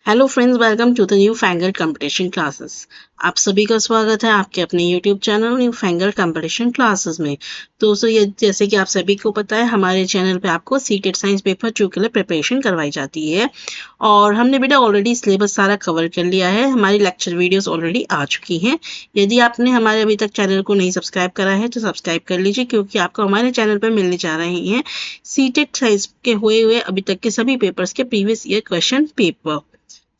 Hello friends, welcome to the new fangle competition classes. आप सभी का स्वागत है आपके अपने YouTube channel new fangle competition classes में। दोस्तों, ये जैसे कि आप सभी को पता है, हमारे चैनल पे आपको सीटेट साइंस पेपर 2 के लिए प्रिपरेशन करवाई जाती है और हमने बेटा ऑलरेडी सिलेबस सारा कवर कर लिया है। हमारी लेक्चर वीडियोस ऑलरेडी आ चुकी हैं। यदि आपने हमारे अभी तक चैनल को नहीं सब्सक्राइब करा है तो सब्सक्राइब कर लीजिए, क्योंकि आपको हमारे चैनल पर मिलने जा रहे हैं सीटेट साइंस के हुए अभी तक के सभी पेपर्स के प्रीवियस ईयर क्वेश्चन पेपर।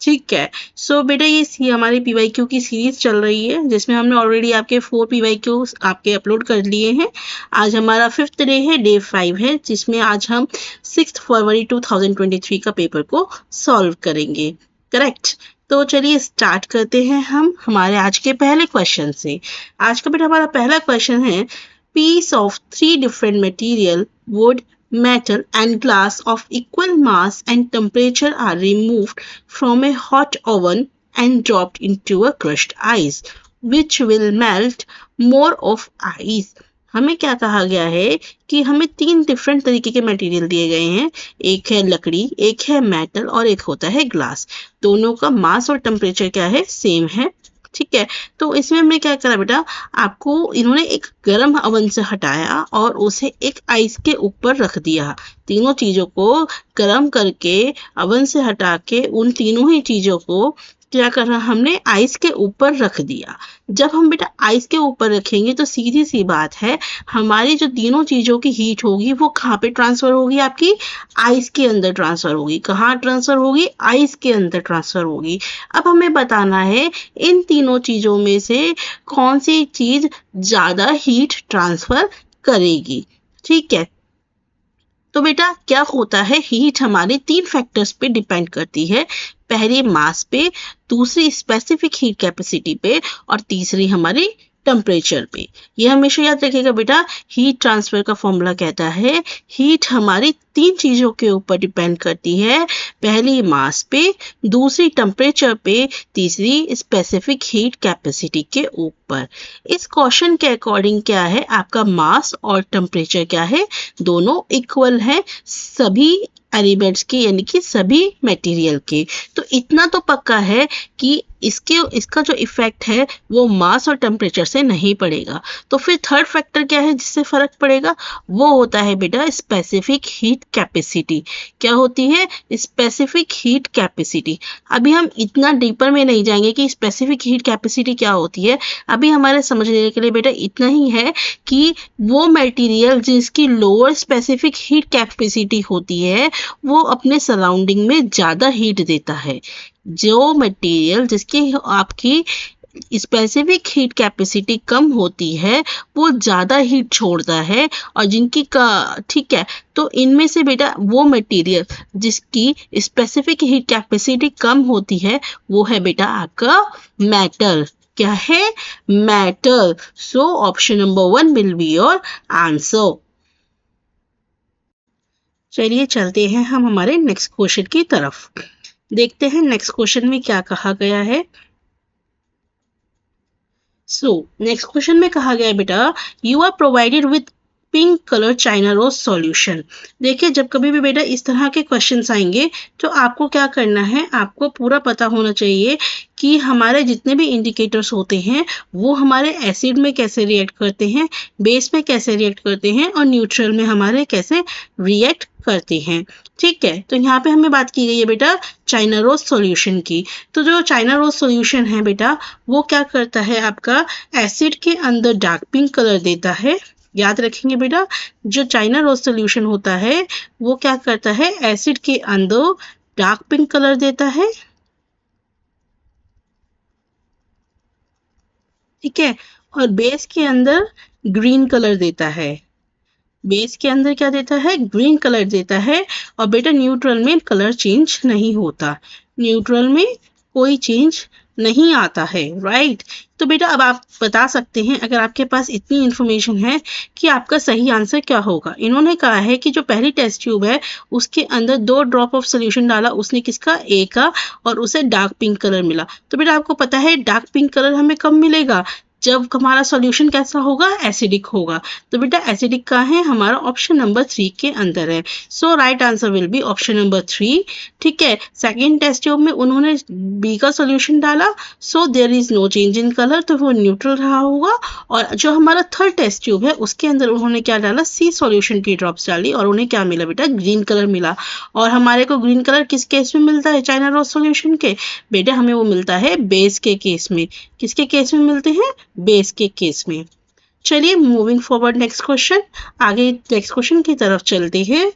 ठीक है। सो बेटा, ये हमारी पीवाईक्यू की सीरीज चल रही है, जिसमें हमने ऑलरेडी आपके 4 पीवाईक्यू आपके अपलोड कर लिए हैं। आज हमारा 5th डे है, डे 5 है, जिसमें आज हम 6 फरवरी 2023 का पेपर को सॉल्व करेंगे। करेक्ट। तो चलिए स्टार्ट करते हैं हम हमारे आज के पहले क्वेश्चन से। आज का बेटा हमारा पहला क्वेश्चन है, piece of 3 different material wood, metal and glass of equal mass and temperature are removed from a hot oven and dropped into a crushed ice, which will melt more of ice. हमें क्या कहा गया है कि हमें 3 different तरीके के material दिए गए हैं। एक है लकड़ी, एक है मेटल और एक होता है ग्लास। दोनों का मास और टेम्परेचर क्या है, सेम है। ठीक है। तो इसमें हमने क्या करा बेटा, आपको इन्होंने एक गर्म अवन से हटाया और उसे एक आइस के ऊपर रख दिया। तीनों चीजों को गर्म करके अवन से हटा के उन तीनों ही चीजों को क्या करना, हमने आइस के ऊपर रख दिया। जब हम बेटा आइस के ऊपर रखेंगे तो सीधी सी बात है, हमारी जो तीनों चीजों की हीट होगी वो कहाँ पे ट्रांसफर होगी, आपकी आइस के अंदर ट्रांसफर होगी। कहाँ ट्रांसफर होगी, आइस के अंदर ट्रांसफर होगी। अब हमें बताना है इन तीनों चीजों में से कौन सी चीज ज्यादा हीट ट्रांसफर करेगी। ठीक है। तो बेटा क्या होता है, हीट हमारे 3 फैक्टर्स पे डिपेंड करती है। पहली मास पे, दूसरी स्पेसिफिक हीट कैपेसिटी पे और तीसरी हमारी टेम्परेचर पे। ये हमेशा याद रखिएगा बेटा, हीट ट्रांसफर का फॉर्मूला कहता है हीट हमारी 3 चीजों के ऊपर डिपेंड करती है। पहली मास पे, दूसरी टेम्परेचर पे, तीसरी स्पेसिफिक हीट कैपेसिटी के ऊपर। इस क्वेश्चन के अकॉर्डिंग क्या है, आपका मास और टेम्परेचर क्या है, दोनों इक्वल है सभी एलिमेंट्स के, यानी कि सभी मटेरियल के। तो इतना तो पक्का है कि इसका जो इफेक्ट है वो मास और टेम्परेचर से नहीं पड़ेगा। तो फिर थर्ड फैक्टर क्या है जिससे फर्क पड़ेगा, वो होता है बेटा स्पेसिफिक हीट कैपेसिटी। क्या होती है, स्पेसिफिक हीट कैपेसिटी। अभी हम इतना डीपर में नहीं जाएंगे कि स्पेसिफिक हीट कैपेसिटी क्या होती है। अभी हमारे समझने के लिए बेटा इतना ही है कि वो मटेरियल जिसकी लोअर स्पेसिफिक हीट कैपेसिटी होती है वो अपने सराउंडिंग में ज्यादा हीट देता है। जो मटेरियल जिसकी आपकी स्पेसिफिक हीट कैपेसिटी कम होती है वो ज्यादा हीट छोड़ता है, और जिनकी का ठीक है, तो इनमें से बेटा वो मटेरियल जिसकी स्पेसिफिक हीट कैपेसिटी कम होती है वो है बेटा आपका मेटल। क्या है, metal. So option number 1 will be your answer. चलिए चलते हैं हम हमारे नेक्स्ट क्वेश्चन की तरफ। देखते हैं नेक्स्ट क्वेश्चन में क्या कहा गया है। नेक्स्ट क्वेश्चन में कहा गया है बेटा, you are provided with pink colour China rose solution. देखिए, जब कभी भी बेटा इस तरह के क्वेश्चंस आएंगे तो आपको क्या करना है, आपको पूरा पता होना चाहिए कि हमारे जितने भी इंडिकेटर्स होते हैं वो हमारे एसिड में कैसे रिएक्ट करते हैं, बेस में कैसे रिएक्ट करते हैं और न्यूट्रल में हमारे कैसे रिएक्ट करते हैं। ठीक है। तो यहाँ पे हमें बात की गई है बेटा चाइना रोज सॉल्यूशन की। तो जो चाइना रोज सॉल्यूशन है बेटा वो क्या करता है, आपका एसिड के अंदर डार्क पिंक कलर देता है। याद रखेंगे बेटा, जो चाइना रोज सॉल्यूशन होता है वो क्या करता है, एसिड के अंदर डार्क पिंक कलर देता है। ठीक है। और बेस के अंदर ग्रीन कलर देता है। बेस के अंदर क्या देता है, ग्रीन कलर देता है। और बेटा न्यूट्रल में कलर चेंज नहीं होता, न्यूट्रल में कोई चेंज नहीं आता है। राइट। तो बेटा अब आप बता सकते हैं, अगर आपके पास इतनी इंफॉर्मेशन है, कि आपका सही आंसर क्या होगा। इन्होंने कहा है कि जो पहली टेस्ट ट्यूब है उसके अंदर 2 ड्रॉप ऑफ सोल्यूशन डाला, उसने किसका, ए का, और उसे डार्क पिंक कलर मिला। तो बेटा आपको पता है डार्क पिंक कलर हमें कब मिलेगा, जब हमारा सॉल्यूशन कैसा होगा, एसिडिक होगा। तो बेटा एसिडिक कहाँ है, हमारा ऑप्शन नंबर 3 के अंदर है। So right answer will be option number 3। ठीक है, सेकेंड टेस्ट ट्यूब में उन्होंने बी का सॉल्यूशन डाला, so there is no change in colour, तो वो न्यूट्रल रहा होगा। और जो हमारा थर्ड टेस्ट ट्यूब है उसके अंदर उन्होंने क्या डाला, सी सॉल्यूशन की ड्रॉप्स डाली और उन्हें क्या मिला बेटा, ग्रीन कलर मिला। और हमारे को ग्रीन कलर किस केस में मिलता है, चाइना रॉस सॉल्यूशन के, बेटा हमें वो मिलता है बेस के केस में। किसके केस में मिलते हैं, बेस के केस में। चलिए मूविंग फॉरवर्ड, नेक्स्ट क्वेश्चन, आगे नेक्स्ट क्वेश्चन की तरफ चलते हैं।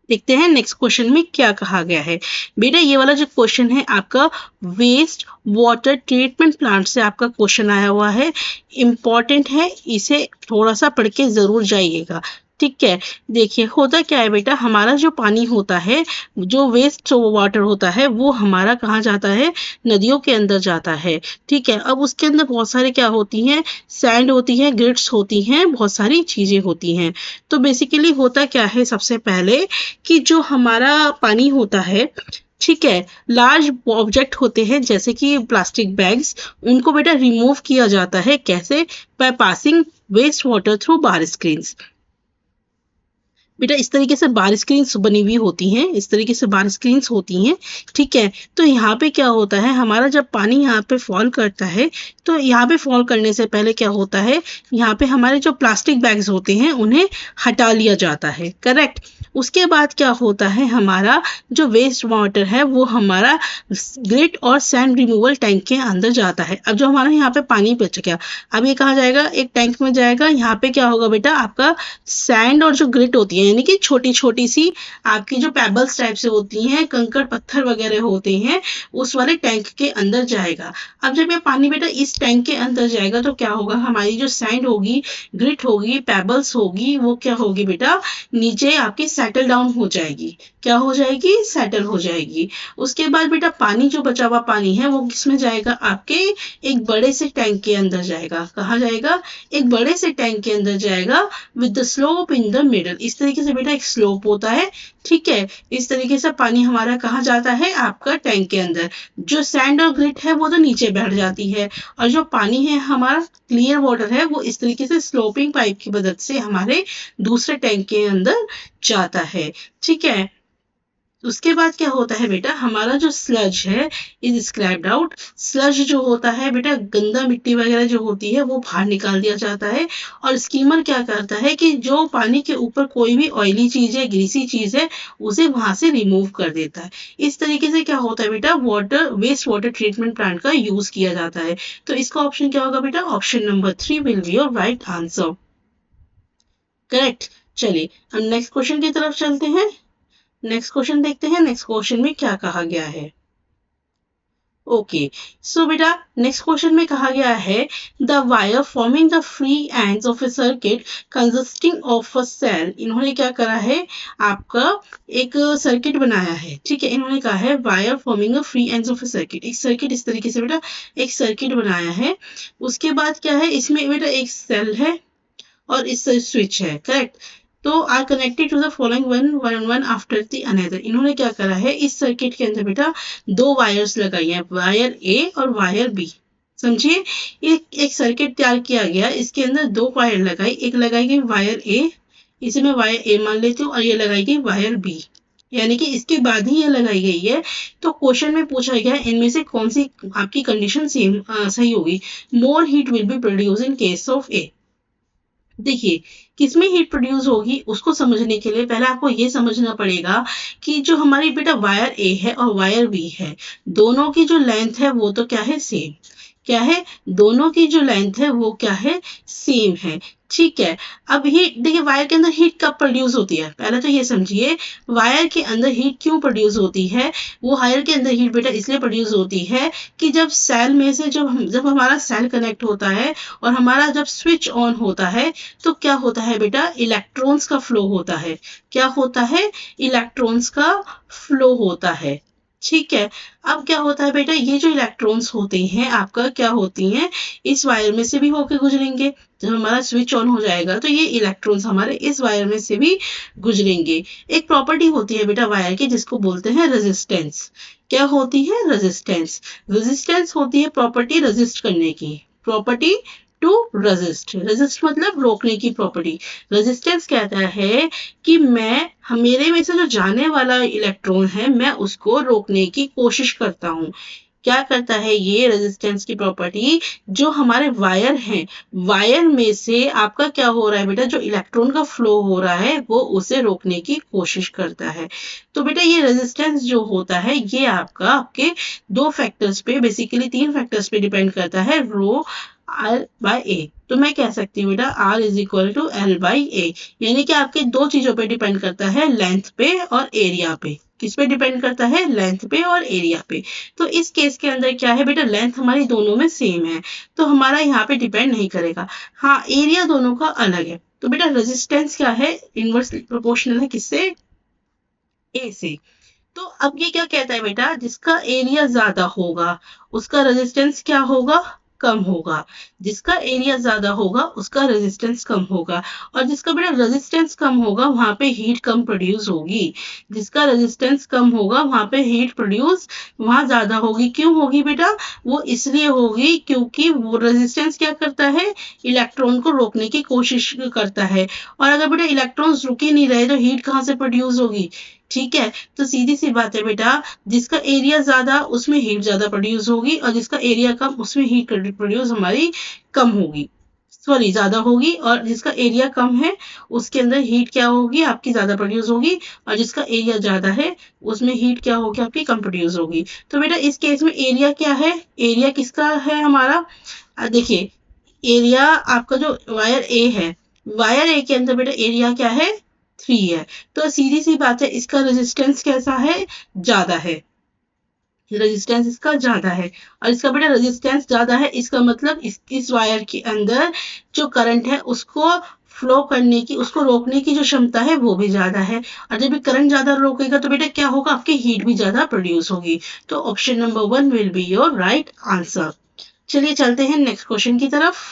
देखते हैं नेक्स्ट क्वेश्चन में क्या कहा गया है। बेटा ये वाला जो क्वेश्चन है आपका वेस्ट वाटर ट्रीटमेंट प्लांट से आपका क्वेश्चन आया हुआ है, इम्पॉर्टेंट है, इसे थोड़ा सा पढ़ के जरूर जाइएगा। ठीक है, देखिए होता क्या है बेटा, हमारा जो पानी होता है, जो वेस्ट वाटर होता है, वो हमारा कहाँ जाता है, नदियों के अंदर जाता है। ठीक है, अब उसके अंदर बहुत सारे क्या होती हैं, सैंड होती है, ग्रिट्स होती हैं, बहुत सारी चीजें होती हैं। तो बेसिकली होता क्या है, सबसे पहले कि जो हमारा पानी होता है, ठीक है, लार्ज ऑब्जेक्ट होते हैं जैसे कि प्लास्टिक बैग्स, उनको बेटा रिमूव किया जाता है, कैसे, by passing waste water through bar screens. बेटा इस तरीके से बार स्क्रीन्स बनी हुई होती हैं, इस तरीके से बार स्क्रीन्स होती हैं। ठीक है, तो यहाँ पे क्या होता है, हमारा जब पानी यहाँ पे फॉल करता है, तो यहाँ पे फॉल करने से पहले क्या होता है, यहाँ पे हमारे जो प्लास्टिक बैग्स होते हैं उन्हें हटा लिया जाता है, करेक्ट। उसके बाद क्या होता है, हमारा जो वेस्ट वाटर है वो हमारा ग्रिट और सैंड रिमूवल टैंक के अंदर जाता है। अब जो हमारा यहाँ पे पानी बच गया, अब ये कहाँ जाएगा, एक टैंक में जाएगा। यहाँ पे क्या होगा बेटा, आपका सैंड और जो ग्रिट होती है, यानी कि छोटी छोटी सी आपकी जो पेबल्स टाइप से होती हैं, कंकड़ पत्थर वगैरह होते हैं, उस वाले टैंक के अंदर जाएगा। अब जब ये पानी बेटा इस टैंक के अंदर जाएगा तो क्या होगा, हमारी जो सैंड होगी, ग्रिट होगी, पेबल्स होगी, वो क्या होगी बेटा, नीचे आपकी सेटल डाउन हो जाएगी। क्या हो जाएगी, सेटल हो जाएगी। उसके बाद बेटा पानी, जो बचा हुआ पानी है, वो किसमें जाएगा, आपके एक बड़े से टैंक के अंदर जाएगा। कहाँ जाएगा, एक बड़े से टैंक के अंदर जाएगा, with the slope in the middle. इस तरीके से बेटा एक स्लोप होता है। ठीक है, इस तरीके से पानी हमारा कहाँ जाता है, आपका टैंक के अंदर। जो सैंड और ग्रिट है वो तो नीचे बैठ जाती है, और जो पानी है हमारा क्लियर वाटर है, वो इस तरीके से स्लोपिंग पाइप की मदद से हमारे दूसरे टैंक के अंदर जाता है। ठीक है, उसके बाद क्या होता है बेटा, हमारा जो स्लज है इज स्क्रैप्ड आउट। स्लज जो होता है बेटा, गंदा मिट्टी वगैरह जो होती है वो बाहर निकाल दिया जाता है। और स्कीमर क्या करता है कि जो पानी के ऊपर कोई भी ऑयली चीज है, ग्रीसी चीज है, उसे वहां से रिमूव कर देता है। इस तरीके से क्या होता है बेटा, water waste water treatment plant का यूज किया जाता है। तो इसका ऑप्शन क्या होगा बेटा, option number 3 will be your right answer, correct. चलिए हम नेक्स्ट क्वेश्चन की तरफ चलते हैं। नेक्स्ट क्वेश्चन देखते हैं, नेक्स्ट क्वेश्चन में क्या कहा गया है। ओके, सो बेटा नेक्स्ट क्वेश्चन में कहा गया है, the wire forming the free ends of a circuit consisting of a cell. इन्होंने क्या करा है, आपका एक सर्किट बनाया है। ठीक है, इन्होंने कहा है wire forming a free ends of a circuit, एक सर्किट इस तरीके से बेटा एक सर्किट बनाया है। उसके बाद क्या है, इसमें बेटा एक सेल है और इस स्विच है, करेक्ट। तो are connected to the following one after the another. इन्होंने क्या करा है, इस सर्किट के अंदर बेटा दो वायर्स लगाई हैं, वायर ए और वायर बी। समझिए, एक सर्किट तैयार किया गया, इसके अंदर दो वायर लगाई, एक लगाई गई वायर ए, इसे मैं वायर ए मान लेती हूँ, और ये लगाई गई वायर बी, यानी कि इसके बाद ही ये लगाई गई है। तो क्वेश्चन में पूछा गया है, इनमें से कौन सी आपकी कंडीशन सेम सही होगी। More heat will be produce in case of A. देखिए, किसमें हीट प्रोड्यूस होगी उसको समझने के लिए पहले आपको ये समझना पड़ेगा कि जो हमारी बेटा वायर ए है और वायर बी है, दोनों की जो लेंथ है वो तो क्या है, सेम। क्या है, दोनों की जो लेंथ है वो क्या है, सेम है। ठीक है, अब हीट देखिए, वायर के अंदर हीट कब प्रोड्यूस होती है, पहले तो ये समझिए वायर के अंदर हीट क्यों प्रोड्यूस होती है। वो वायर के अंदर हीट बेटा इसलिए प्रोड्यूस होती है कि जब सेल में से जब हमारा सेल कनेक्ट होता है और हमारा जब स्विच ऑन होता है, तो क्या होता है बेटा, इलेक्ट्रॉन्स का फ्लो होता है। क्या होता है, इलेक्ट्रॉन्स का फ्लो होता है। ठीक है, अब क्या होता है बेटा, ये जो इलेक्ट्रॉन्स होते हैं आपका क्या होती हैं, इस वायर में से भी होकर गुजरेंगे, जब हमारा स्विच ऑन हो जाएगा तो ये इलेक्ट्रॉन्स हमारे इस वायर में से भी गुजरेंगे। एक प्रॉपर्टी होती है बेटा वायर की जिसको बोलते हैं रेजिस्टेंस। क्या होती है? रेजिस्टेंस। रेजिस्टेंस होती है प्रॉपर्टी रेजिस्ट करने की, प्रॉपर्टी टू रेजिस्ट। रेजिस्ट मतलब रोकने की प्रॉपर्टी। रेजिस्टेंस कहता है कि मेरे में से जो जाने वाला इलेक्ट्रॉन है मैं उसको रोकने की कोशिश करता हूँ। क्या करता है ये रेजिस्टेंस की प्रॉपर्टी? जो हमारे वायर हैं, वायर में से आपका क्या हो रहा है बेटा, जो इलेक्ट्रॉन का फ्लो हो रहा है वो उसे रोकने की कोशिश करता है। तो बेटा ये रेजिस्टेंस जो होता है ये आपके दो फैक्टर्स पे, बेसिकली तीन फैक्टर्स पे डिपेंड करता है, रो आर बाय ए। तो मैं कह सकती हूँ बेटा R is equal to L by A, यानी कि आपके दो चीजों पे डिपेंड करता है, लेंथ पे और एरिया पे। किस पे डिपेंड करता है? लेंथ पे और एरिया पे। तो इस केस के अंदर क्या है बेटा, लेंथ हमारी दोनों में सेम है तो हमारा यहाँ पे डिपेंड नहीं करेगा। हाँ, एरिया दोनों का अलग है। तो बेटा रेजिस्टेंस क्या है? इनवर्स प्रोपोर्शनल है किससे? ए से। तो अब ये क्या कहता है बेटा, जिसका एरिया ज्यादा होगा उसका रेजिस्टेंस क्या होगा? कम होगा। जिसका एरिया ज्यादा होगा उसका रेजिस्टेंस कम होगा। और जिसका बेटा रेजिस्टेंस कम होगा वहां पे हीट कम प्रोड्यूस होगी। जिसका रेजिस्टेंस कम होगा वहां पे हीट प्रोड्यूस वहां ज्यादा होगी। क्यों होगी बेटा? वो इसलिए होगी क्योंकि वो रेजिस्टेंस क्या करता है? इलेक्ट्रॉन को रोकने की कोशिश करता है। और अगर बेटा इलेक्ट्रॉन्स रुक ही नहीं रहे तो हीट कहाँ से प्रोड्यूस होगी? ठीक है, तो सीधी सी बात है बेटा, जिसका एरिया ज्यादा उसमें हीट ज्यादा प्रोड्यूस होगी और जिसका एरिया कम उसमें हीट प्रोड्यूस हमारी कम होगी, सॉरी ज्यादा होगी। और जिसका एरिया कम है उसके अंदर हीट क्या होगी? आपकी ज्यादा प्रोड्यूस होगी। और जिसका एरिया ज्यादा है उसमें हीट क्या होगी? आपकी कम प्रोड्यूस होगी। तो बेटा इस केस में एरिया क्या है? एरिया किसका है हमारा? देखिए, एरिया आपका जो वायर ए है, वायर ए के अंदर बेटा एरिया क्या है? 3 है। तो सीधी सी बात है, इसका रेजिस्टेंस कैसा है? ज्यादा है। रेजिस्टेंस इसका ज्यादा है। और इसका बेटा रेजिस्टेंस ज्यादा है, इसका मतलब इस वायर के अंदर जो करंट है उसको फ्लो करने की, उसको रोकने की जो क्षमता है वो भी ज्यादा है। और जब भी करंट ज्यादा रोकेगा तो बेटा क्या होगा? आपकी हीट भी ज्यादा प्रोड्यूस होगी। तो option number 1 will be your right answer. चलिए चलते हैं नेक्स्ट क्वेश्चन की तरफ।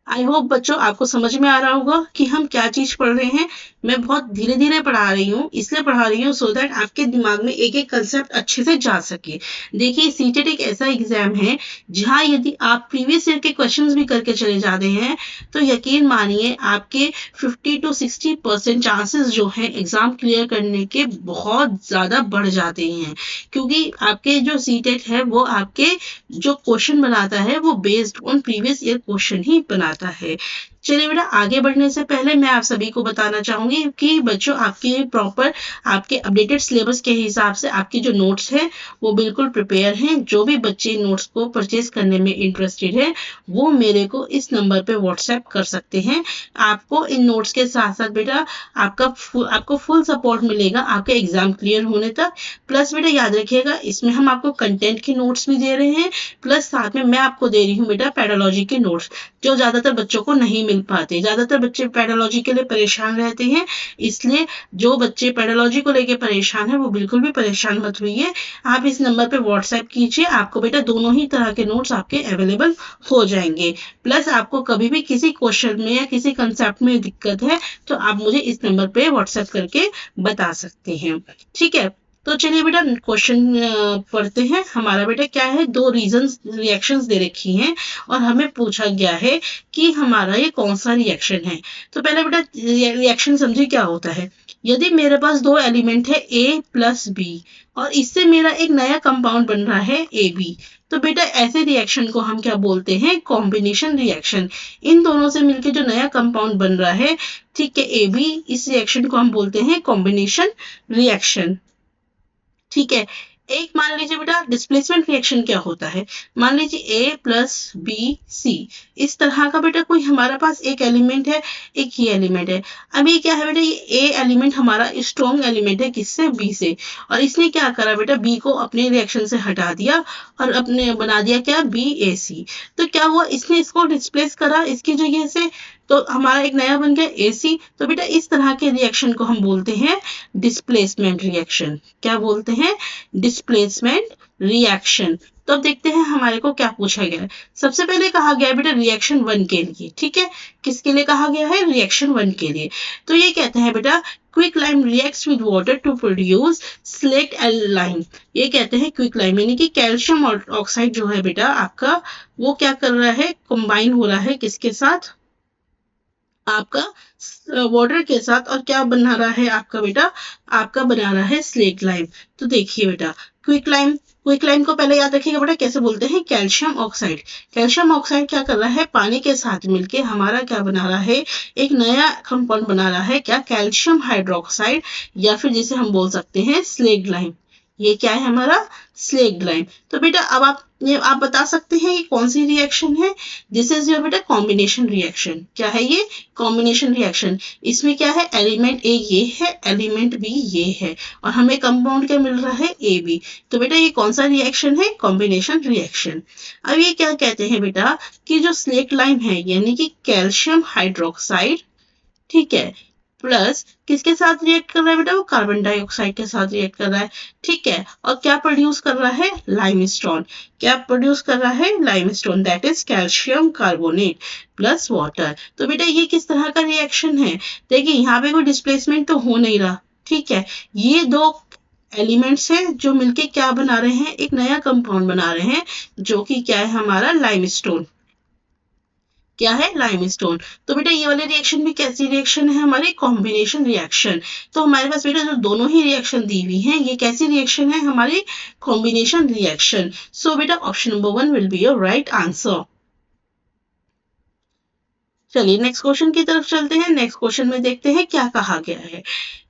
आई होप बच्चों आपको समझ में आ रहा होगा कि हम क्या चीज पढ़ रहे हैं। मैं बहुत धीरे धीरे पढ़ा रही हूँ, इसलिए पढ़ा रही हूँ सो दैट आपके दिमाग में एक एक कंसेप्ट अच्छे से जा सके। देखिए, सीटेट एक ऐसा एग्जाम है जहाँ यदि आप प्रीवियस ईयर के क्वेश्चंस भी करके चले जाते हैं तो यकीन मानिए आपके 50 to 60% चांसेस जो हैं एग्जाम क्लियर करने के बहुत ज्यादा बढ़ जाते हैं। क्योंकि आपके जो सीटेट है वो आपके जो क्वेश्चन बनाता है वो based on previous year question ही बनाता है। चलिए बेटा, आगे बढ़ने से पहले मैं आप सभी को बताना चाहूंगी कि बच्चों आपके प्रॉपर आपके अपडेटेड सिलेबस के हिसाब से आपके जो नोट्स हैं वो बिल्कुल प्रिपेयर हैं। जो भी बच्चे नोट्स को परचेज करने में इंटरेस्टेड है वो मेरे को इस नंबर पे व्हाट्सएप कर सकते हैं। आपको इन नोट्स के साथ साथ बेटा आपको फुल सपोर्ट मिलेगा आपके एग्जाम क्लियर होने तक। प्लस बेटा याद रखिएगा, इसमें हम आपको कंटेंट के नोट्स भी दे रहे हैं, प्लस साथ में मैं आपको दे रही हूँ बेटा पेडोलॉजी के नोट्स, जो ज्यादातर बच्चों को नहीं मिल पाते। ज्यादातर बच्चे पेडोलॉजी के लिए परेशान रहते हैं, इसलिए जो बच्चे पेडोलॉजी को लेके परेशान है वो बिल्कुल भी परेशान मत होइए। आप इस नंबर पे व्हाट्सएप कीजिए, आपको बेटा दोनों ही तरह के नोट्स आपके अवेलेबल हो जाएंगे। प्लस आपको कभी भी किसी क्वेश्चन में या किसी कंसेप्ट में दिक्कत है तो आप मुझे इस नंबर पे व्हाट्सएप करके बता सकते हैं। ठीक है, तो चलिए बेटा क्वेश्चन पढ़ते हैं। हमारा बेटा क्या है, दो रिएक्शंस दे रखी हैं और हमें पूछा गया है कि हमारा ये कौन सा रिएक्शन है। तो पहले बेटा रिएक्शन समझिए क्या होता है। यदि मेरे पास दो एलिमेंट है A प्लस B और इससे मेरा एक नया कंपाउंड बन रहा है AB, तो बेटा ऐसे रिएक्शन को हम क्या बोलते हैं? Combination reaction. इन दोनों से मिलकर जो नया कंपाउंड बन रहा है, ठीक है, AB, इस रिएक्शन को हम बोलते हैं कॉम्बिनेशन रिएक्शन। ठीक है, एक मान लीजिए बेटा डिस्प्लेसमेंट रिएक्शन क्या होता है। मान लीजिए A प्लस बी सी, इस तरह का बेटा कोई हमारे पास एक एलिमेंट है, एक ये एलिमेंट है। अब ये क्या है बेटा, ये A एलिमेंट हमारा स्ट्रॉन्ग एलिमेंट है, किससे? B से। और इसने क्या करा बेटा, B को अपने रिएक्शन से हटा दिया और अपने बना दिया क्या? BAC। तो क्या हुआ, इसने इसको डिस्प्लेस करा इसकी जगह से, तो हमारा एक नया बन गया AC। तो बेटा इस तरह के रिएक्शन को हम बोलते हैं डिस्प्लेसमेंट रिएक्शन। क्या बोलते हैं? Displacement reaction. तो अब देखते हैं हमारे को क्या पूछा गया है। सबसे पहले कहा गया है बेटा रिएक्शन 1 के लिए, ठीक है, किसके लिए कहा गया है, रिएक्शन 1 के लिए। तो ये कहते हैं बेटा quicklime reacts with water to produce slaked lime. ये कहते हैं क्विकलाइम यानी कि कैल्शियम ऑक्साइड जो है बेटा आपका वो क्या कर रहा है, कंबाइन हो रहा है किसके साथ, आपका वाटर के साथ, और क्या बना रहा है आपका बेटा, आपका बना रहा है स्लेट लाइम। तो देखिए बेटा क्विकलाइम को पहले याद रखिएगा बेटा कैसे बोलते हैं, कैल्शियम ऑक्साइड। कैल्शियम ऑक्साइड क्या कर रहा है, पानी के साथ मिलके हमारा क्या बना रहा है, एक नया कंपाउंड बना रहा है, क्या, कैल्शियम हाइड्रोक्साइड, या फिर जिसे हम बोल सकते हैं स्लेट लाइम। ये क्या है हमारा, स्लेट लाइम। तो बेटा अब आप बता सकते हैं ये कौन सी रिएक्शन है, दिस इज योर बेटा कॉम्बिनेशन रिएक्शन। क्या है ये, कॉम्बिनेशन रिएक्शन। इसमें क्या है, एलिमेंट ए ये है, एलिमेंट बी ये है, और हमें कंपाउंड क्या मिल रहा है, ए बी। तो बेटा ये कौन सा रिएक्शन है, कॉम्बिनेशन रिएक्शन। अब ये क्या कहते हैं बेटा कि जो स्लेट लाइम है यानी कि कैल्शियम हाइड्रोक्साइड, ठीक है, प्लस किसके साथ रिएक्ट कर रहा है बेटा, वो कार्बन डाइऑक्साइड के साथ रिएक्ट कर रहा है, ठीक है, और क्या प्रोड्यूस कर रहा है, लाइमस्टोन। क्या प्रोड्यूस कर रहा है, limestone, that is calcium carbonate plus water. तो बेटा ये किस तरह का रिएक्शन है, देखिए यहाँ पे कोई डिस्प्लेसमेंट तो हो नहीं रहा, ठीक है, ये दो एलिमेंट्स हैं जो मिलके क्या बना रहे हैं, एक नया कंपाउंड बना रहे हैं जो कि क्या है हमारा लाइमस्टोन। क्या है, लाइमस्टोन। तो बेटा ये वाले रिएक्शन भी कैसी रिएक्शन है, हमारी कॉम्बिनेशन रिएक्शन। तो हमारे पास बेटा जो दोनों ही रिएक्शन दी हुई हैं ये कैसी रिएक्शन है, हमारी कॉम्बिनेशन रिएक्शन। सो बेटा option number 1 will be your right answer. चलिए नेक्स्ट क्वेश्चन की तरफ चलते हैं। नेक्स्ट क्वेश्चन में देखते हैं क्या कहा गया है।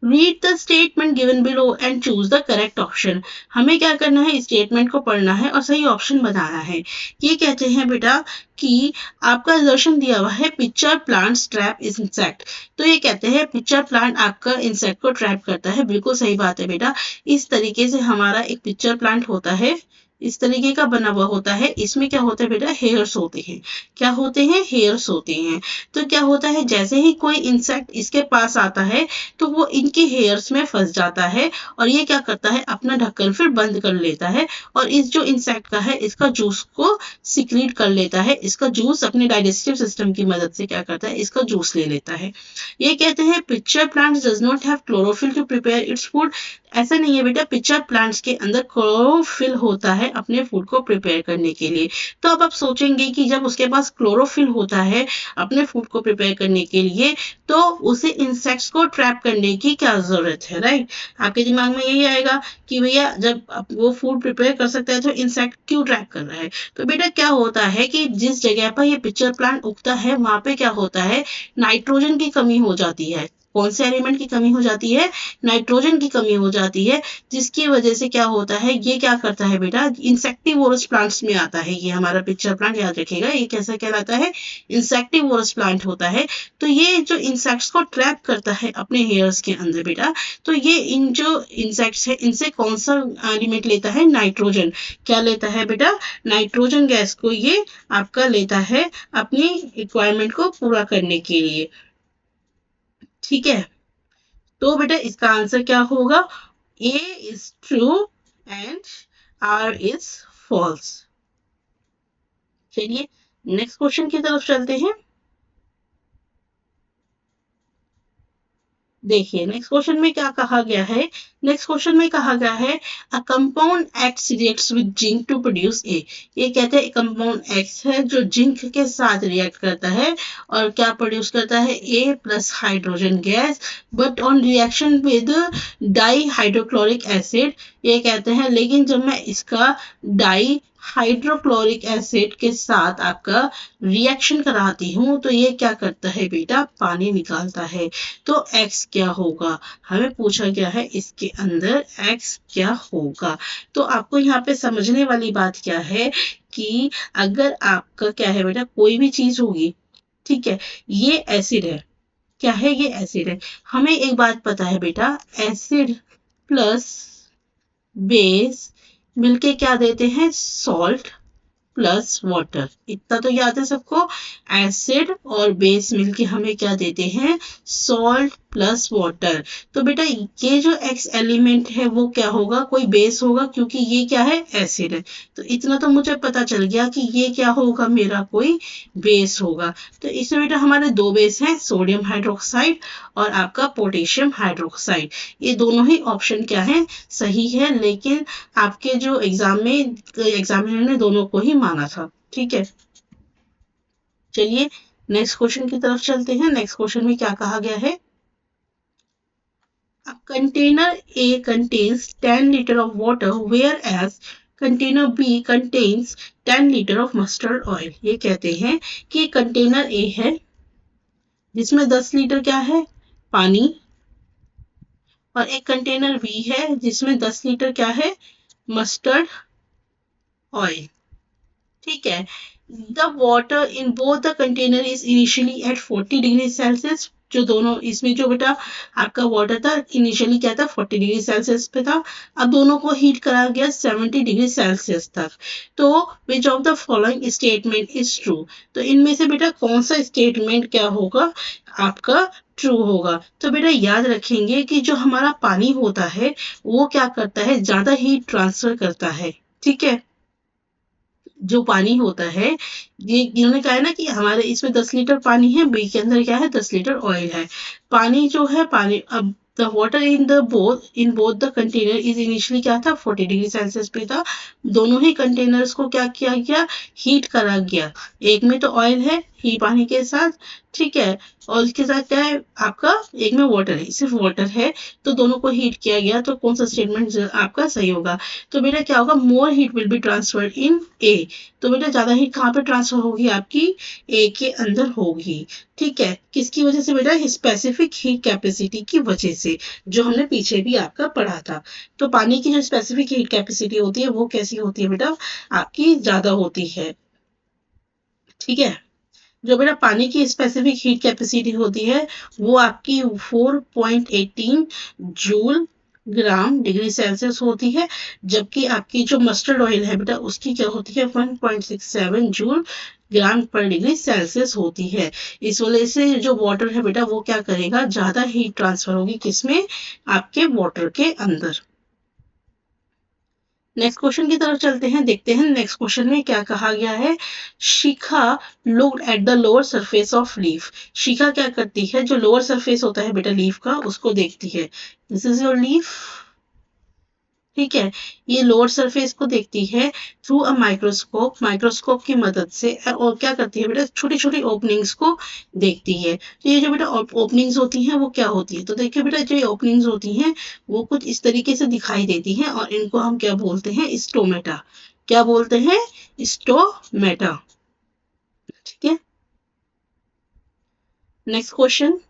Read the statement given below and choose the correct option. हमें क्या करना है, स्टेटमेंट को पढ़ना है और सही ऑप्शन बनाना है। ये कहते हैं बेटा कि आपका असर्शन दिया हुआ है पिक्चर प्लांट्स ट्रैप इंसेक्ट। तो ये कहते हैं पिक्चर प्लांट आपका इंसेक्ट को ट्रैप करता है। बिल्कुल सही बात है बेटा। इस तरीके से हमारा एक पिक्चर प्लांट होता है, इस तरीके का बना हुआ होता है। इसमें क्या होता है बेटा, हेयर्स होते हैं। क्या होते हैं, हेयर्स होते हैं। तो क्या होता है, जैसे ही कोई इंसेक्ट इसके पास आता है तो वो इनके हेयर्स में फंस जाता है और ये क्या करता है, अपना ढक्कन फिर बंद कर लेता है और इस जो इंसेक्ट का है इसका जूस को सिक्रीट कर लेता है। इसका जूस अपने डाइजेस्टिव सिस्टम की मदद से क्या करता है, इसका जूस ले लेता है। ये कहते हैं pitcher plants does not have chlorophyll to prepare its food. ऐसा नहीं है बेटा, पिक्चर प्लांट्स के अंदर क्लोरोफिल होता है अपने फूड को प्रिपेयर करने के लिए। तो अब आप सोचेंगे कि जब उसके पास क्लोरोफिल होता है अपने फूड को प्रिपेयर करने के लिए तो उसे इंसेक्ट्स को ट्रैप करने की क्या जरूरत है, राइट। आपके दिमाग में यही आएगा कि भैया जब वो फूड प्रिपेयर कर सकता है तो इंसेक्ट क्यों ट्रैप कर रहा है। तो बेटा क्या होता है कि जिस जगह पर ये पिक्चर प्लांट उगता है वहां पे क्या होता है, नाइट्रोजन की कमी हो जाती है। कौन से एलिमेंट की कमी हो जाती है, नाइट्रोजन की कमी हो जाती है, जिसकी वजह से क्या होता है, ये क्या करता है बेटा, इंसेक्टिवोरस प्लांट्स में आता है। ये हमारा पिक्चर प्लांट याद रखिएगा, ये कैसा कहलाता है, इंसेक्टिवोरस प्लांट होता है। तो ये जो इंसेक्ट्स को ट्रैप करता है अपने हेयर्स के अंदर बेटा, तो ये इन जो इंसेक्ट्स है इनसे कौन सा एलिमेंट लेता है, नाइट्रोजन। क्या लेता है बेटा, नाइट्रोजन गैस को ये आपका लेता है अपनी रिक्वायरमेंट को पूरा करने के लिए, ठीक है। तो बेटा इसका आंसर क्या होगा, A is true and R is false। चलिए नेक्स्ट क्वेश्चन की तरफ चलते हैं। देखिए नेक्स्ट क्वेश्चन में क्या कहा गया है। नेक्स्ट क्वेश्चन में कहा गया है a compound X reacts with zinc to produce A. ये कहते हैं कंपाउंड एक्स है जो जिंक के साथ रिएक्ट करता है और क्या प्रोड्यूस करता है, A plus hydrogen gas, but on reaction with di hydrochloric acid. ये कहते हैं लेकिन जब मैं इसका डाई हाइड्रोक्लोरिक एसिड के साथ आपका रिएक्शन कराती हूँ तो ये क्या करता है बेटा, पानी निकालता है। तो X क्या होगा, हमें पूछा गया है इसके अंदर X क्या होगा। तो आपको यहाँ पे समझने वाली बात क्या है कि अगर आपका क्या है बेटा, कोई भी चीज होगी, ठीक है, ये एसिड है, क्या है, ये एसिड है। हमें एक बात पता है बेटा, एसिड प्लस बेस मिलके क्या देते हैं, सॉल्ट प्लस वाटर। इतना तो याद है सबको, एसिड और बेस मिलके हमें क्या देते हैं, सॉल्ट प्लस वाटर। तो बेटा ये जो एक्स एलिमेंट है वो क्या होगा, कोई बेस होगा, क्योंकि ये क्या है, एसिड है। तो इतना तो मुझे पता चल गया कि ये क्या होगा, मेरा कोई बेस होगा। तो इसमें बेटा हमारे दो बेस हैं, सोडियम हाइड्रोक्साइड और आपका पोटेशियम हाइड्रोक्साइड। ये दोनों ही ऑप्शन क्या है, सही है, लेकिन आपके जो एग्जाम में एग्जामिनर ने दोनों को ही माना था। ठीक है, चलिए नेक्स्ट क्वेश्चन की तरफ चलते हैं। नेक्स्ट क्वेश्चन में क्या कहा गया है, a container A contains 10 liter of water whereas container B contains 10 liter of mustard oil। ये कहते हैं कि कंटेनर A है जिसमें 10 लीटर क्या है, पानी, और एक कंटेनर B है जिसमें 10 लीटर क्या है, मस्टर्ड ऑयल। ठीक है, the water in both the container is initially at 40 degree Celsius. जो दोनों इसमें जो बेटा आपका वाटर था इनिशियली क्या था, 40 डिग्री सेल्सियस पे था। अब दोनों को हीट करा गया 70 डिग्री सेल्सियस तक। तो विच of the following statement is true. तो इनमें से बेटा कौन सा स्टेटमेंट क्या होगा, आपका ट्रू होगा। तो बेटा याद रखेंगे कि जो हमारा पानी होता है वो क्या करता है, ज्यादा हीट ट्रांसफर करता है। ठीक है, जो पानी होता है, ये इन्होंने कहा है ना कि हमारे इसमें 10 लीटर पानी है, बी के अंदर क्या है, 10 लीटर ऑयल है। पानी जो है, पानी अब the water in both the container is initially क्या था, 40 डिग्री सेल्सियस पे था। दोनों ही कंटेनर्स को क्या किया गया, हीट करा गया। एक में तो ऑयल है ही पानी के साथ, ठीक है, और उसके साथ क्या है आपका, एक में वाटर है, सिर्फ वाटर है, तो दोनों को हीट किया गया। तो कौन सा स्टेटमेंट आपका सही होगा। तो बेटा क्या होगा, more heat will be transferred in A. तो बेटा ज्यादा हीट कहाँ पे ट्रांसफर होगी, आपकी ए के अंदर होगी। ठीक है, किसकी वजह से बेटा, स्पेसिफिक हीट कैपेसिटी की वजह से, जो हमने पीछे भी आपका पढ़ा था। तो पानी की जो स्पेसिफिक हीट कैपेसिटी होती है वो कैसी होती है बेटा, आपकी ज्यादा होती है। ठीक है, जो बेटा पानी की स्पेसिफिक हीट कैपेसिटी होती है वो आपकी 4.18 जूल ग्राम डिग्री सेल्सियस होती है, जबकि आपकी जो मस्टर्ड ऑयल है बेटा उसकी क्या होती है, 1.67 जूल ग्राम पर डिग्री सेल्सियस होती है। इस वजह से जो वाटर है बेटा वो क्या करेगा, ज्यादा हीट ट्रांसफर होगी, किसमें, आपके वाटर के अंदर। नेक्स्ट क्वेश्चन की तरफ चलते हैं, देखते हैं नेक्स्ट क्वेश्चन में क्या कहा गया है। Shikha looked at the lower surface of leaf. Shikha क्या करती है, जो लोअर सरफेस होता है बेटा लीफ का उसको देखती है। This is your leaf. ठीक है, ये लोअर सरफेस को देखती है थ्रू अ माइक्रोस्कोप, माइक्रोस्कोप की मदद से, और क्या करती है बेटा, छोटी छोटी ओपनिंग्स को देखती है। तो ये जो बेटा ओपनिंग्स होती हैं वो क्या होती है, तो देखिए बेटा जो ये ओपनिंग्स होती हैं वो कुछ इस तरीके से दिखाई देती हैं, और इनको हम क्या बोलते हैं, स्टोमेटा। क्या बोलते हैं, स्टोमेटा। ठीक है, नेक्स्ट क्वेश्चन।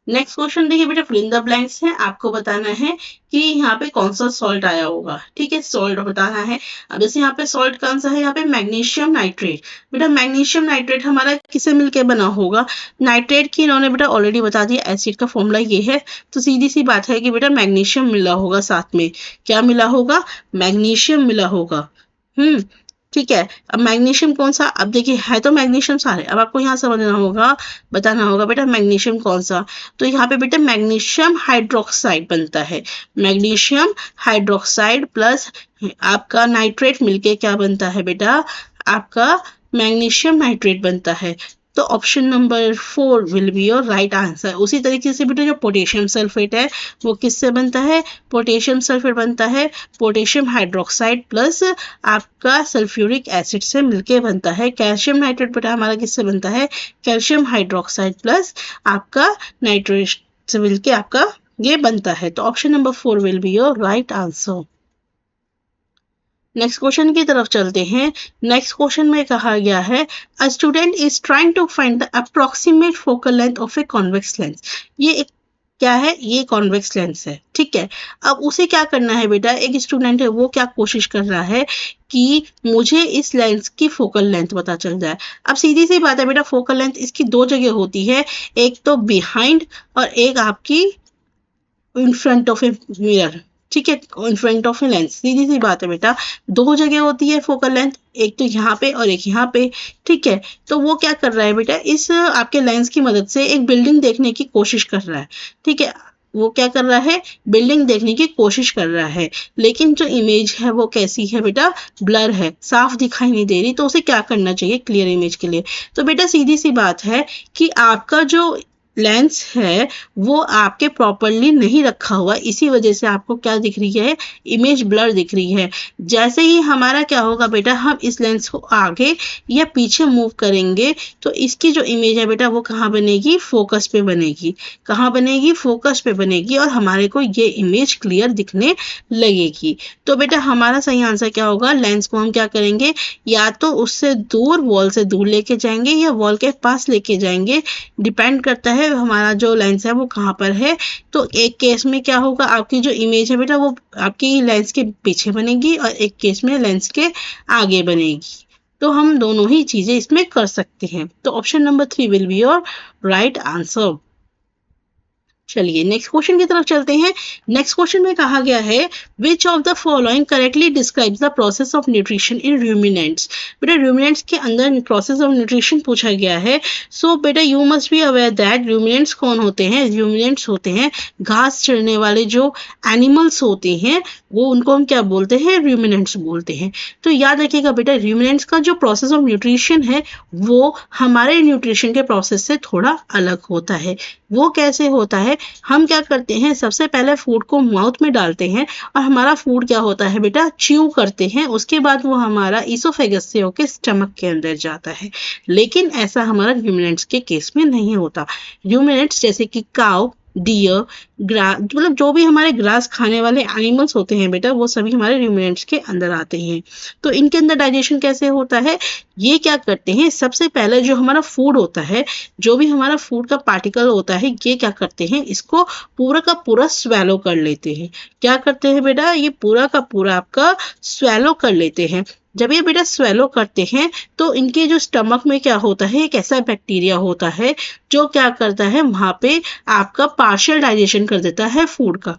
नेक्स्ट क्वेश्चन देखिए बेटा, फिल इन द ब्लैंक्स है, आपको बताना है कि यहाँ पे कौन सा सॉल्ट आया होगा। ठीक है, सॉल्ट बताना है। अब जैसे यहाँ पे सॉल्ट कौन सा है, यहाँ पे मैग्नीशियम नाइट्रेट। बेटा मैग्नीशियम नाइट्रेट हमारा किससे मिलके बना होगा, नाइट्रेट की इन्होंने बेटा ऑलरेडी बता दिया, एसिड का फॉर्मूला ये है। तो सीधी सी बात है कि बेटा मैग्नीशियम मिला होगा साथ में। क्या मिला होगा, मैग्नीशियम मिला होगा। ठीक है, अब मैग्नीशियम कौन सा, अब देखिए है तो मैग्नीशियम सारे, अब आपको यहाँ समझना होगा, बताना होगा बेटा मैग्नीशियम कौन सा। तो यहाँ पे बेटा मैग्नीशियम हाइड्रोक्साइड बनता है। मैग्नीशियम हाइड्रोक्साइड प्लस आपका नाइट्रेट मिलके क्या बनता है बेटा, आपका मैग्नीशियम नाइट्रेट बनता है। तो option number 4 will be your right answer. उसी तरीके से बेटा जो पोटेशियम सल्फेट है वो किससे बनता है, पोटेशियम सल्फेट बनता है पोटेशियम हाइड्रोक्साइड प्लस आपका सल्फ्यूरिक एसिड से मिलके बनता है। कैल्शियम नाइट्रेट बेटा हमारा किससे बनता है, कैल्शियम हाइड्रोक्साइड प्लस आपका नाइट्रेट से मिलके आपका ये बनता है। तो option number 4 will be your right answer. Next question की तरफ चलते हैं। नेक्स्ट क्वेश्चन में कहा गया है, a student is trying to find the approximate focal length of a convex lens. ये एक क्या है, ये कॉन्वेक्स लेंस है। ठीक है, अब उसे क्या करना है बेटा, एक स्टूडेंट है वो क्या कोशिश कर रहा है कि मुझे इस लेंस की फोकल लेंथ पता चल जाए। अब सीधी सी बात है बेटा, फोकल लेंथ इसकी दो जगह होती है, एक तो बिहाइंड और एक आपकी in front of a mirror. ठीक है, in front of a lens. सीधी सी बात है बेटा, दो जगह होती है फोकल लेंथ, एक तो यहाँ पे और एक यहाँ पे। ठीक है, तो वो क्या कर रहा है बेटा, इस आपके लेंस की मदद से एक बिल्डिंग देखने की कोशिश कर रहा है। ठीक है, वो क्या कर रहा है, बिल्डिंग देखने की कोशिश कर रहा है, लेकिन जो इमेज है वो कैसी है बेटा, ब्लर है, साफ दिखाई नहीं दे रही। तो उसे क्या करना चाहिए क्लियर इमेज के लिए? तो बेटा सीधी सी बात है कि आपका जो लेंस है वो आपके प्रॉपरली नहीं रखा हुआ, इसी वजह से आपको क्या दिख रही है, इमेज ब्लर दिख रही है। जैसे ही हमारा क्या होगा बेटा, हम इस लेंस को आगे या पीछे मूव करेंगे तो इसकी जो इमेज है बेटा वो कहाँ बनेगी, फोकस पे बनेगी। कहाँ बनेगी, फोकस पे बनेगी, और हमारे को ये इमेज क्लियर दिखने लगेगी। तो बेटा हमारा सही आंसर क्या होगा, लेंस को हम क्या करेंगे, या तो उससे दूर, वॉल से दूर लेके जाएंगे या वॉल के पास लेके जाएंगे, डिपेंड करता है हमारा जो लेंस है वो कहाँ पर है। तो एक केस में क्या होगा, आपकी जो इमेज है बेटा वो आपकी लेंस के पीछे बनेगी और एक केस में लेंस के आगे बनेगी। तो हम दोनों ही चीजें इसमें कर सकते हैं। तो option number 3 will be your right answer. चलिए नेक्स्ट क्वेश्चन की तरफ चलते हैं। नेक्स्ट क्वेश्चन में कहा गया है, which of the following correctly describes the process of nutrition in ruminants. बेटा रूमिनेंट्स के अंदर प्रोसेस ऑफ न्यूट्रिशन पूछा गया है। सो बेटा you must be aware that ruminants कौन होते हैं, रूमिनेंट्स होते हैं घास चरने वाले जो एनिमल्स होते हैं, वो उनको हम क्या बोलते हैं, रूमिनेंट्स बोलते हैं। तो याद रखिएगा बेटा, रूमिनेंट्स का जो प्रोसेस ऑफ न्यूट्रिशन है वो हमारे न्यूट्रिशन के प्रोसेस से थोड़ा अलग होता है। वो कैसे होता है, हम क्या करते हैं, सबसे पहले फूड को माउथ में डालते हैं और हमारा फूड क्या होता है बेटा, च्यू करते हैं, उसके बाद वो हमारा इसोफेगस से होकर स्टमक के अंदर जाता है। लेकिन ऐसा हमारा रूमिनेंट्स के केस में नहीं होता। रूमिनेंट्स जैसे कि काउ, डियर, ग्रास, मतलब जो भी हमारे ग्रास खाने वाले एनिमल्स होते हैं बेटा, वो सभी हमारे रूमिनेंट्स के अंदर आते हैं। तो इनके अंदर डाइजेशन कैसे होता है, ये क्या करते हैं, सबसे पहले जो हमारा फूड होता है, जो भी हमारा फूड का पार्टिकल होता है, ये क्या करते हैं, इसको पूरा का पूरा स्वेलो कर लेते हैं। क्या करते हैं बेटा, ये पूरा का पूरा आपका स्वेलो कर लेते हैं। जब ये बेटा स्वेलो करते हैं तो इनके जो स्टमक में क्या होता है, एक ऐसा बैक्टीरिया होता है जो क्या करता है, वहां पे आपका पार्शियल डाइजेशन कर देता है फूड का।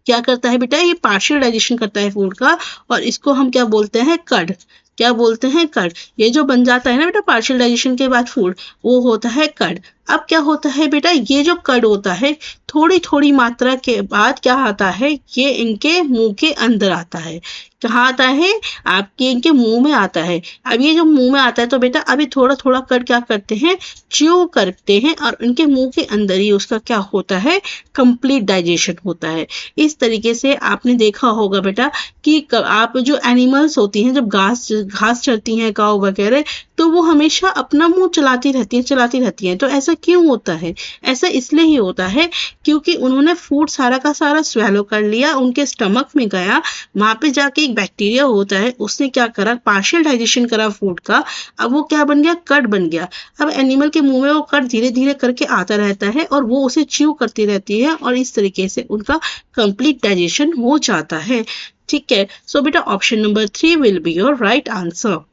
क्या करता है बेटा, ये पार्शियल डाइजेशन करता है फूड का, और इसको हम क्या बोलते हैं, कड। क्या बोलते हैं, कड। ये जो बन जाता है ना बेटा पार्शियल डाइजेशन के बाद फूड, वो होता है कड। अब क्या होता है बेटा, ये जो कड होता है थोड़ी थोड़ी मात्रा के बाद क्या आता है, ये इनके मुंह के अंदर आता है। कहाँ आता है, आपके इनके मुंह में आता है। अब ये जो मुंह में आता है तो बेटा अभी थोड़ा थोड़ा कर क्या करते हैं, च्यू करते हैं, और उनके मुंह के अंदर ही उसका क्या होता है, कंप्लीट डाइजेशन होता है। इस तरीके से आपने देखा होगा बेटा कि आप जो एनिमल्स होती हैं, जब घास चरती हैं काऊ वगैरह, तो वो हमेशा अपना मुंह चलाती रहती हैं। तो ऐसा क्यों होता है, ऐसा इसलिए ही होता है क्योंकि उन्होंने फूड सारा का सारा स्वेलो कर लिया, उनके स्टमक में गया, वहां पे जाके एक बैक्टीरिया होता है, उसने क्या करा, पार्शियल डाइजेशन करा फूड का। अब वो क्या बन गया, कट बन गया। अब एनिमल के मुंह में वो कट धीरे धीरे करके आता रहता है और वो उसे च्यू करती रहती है, और इस तरीके से उनका कंप्लीट डाइजेशन हो जाता है। ठीक है, सो बेटा option number 3 will be your right answer.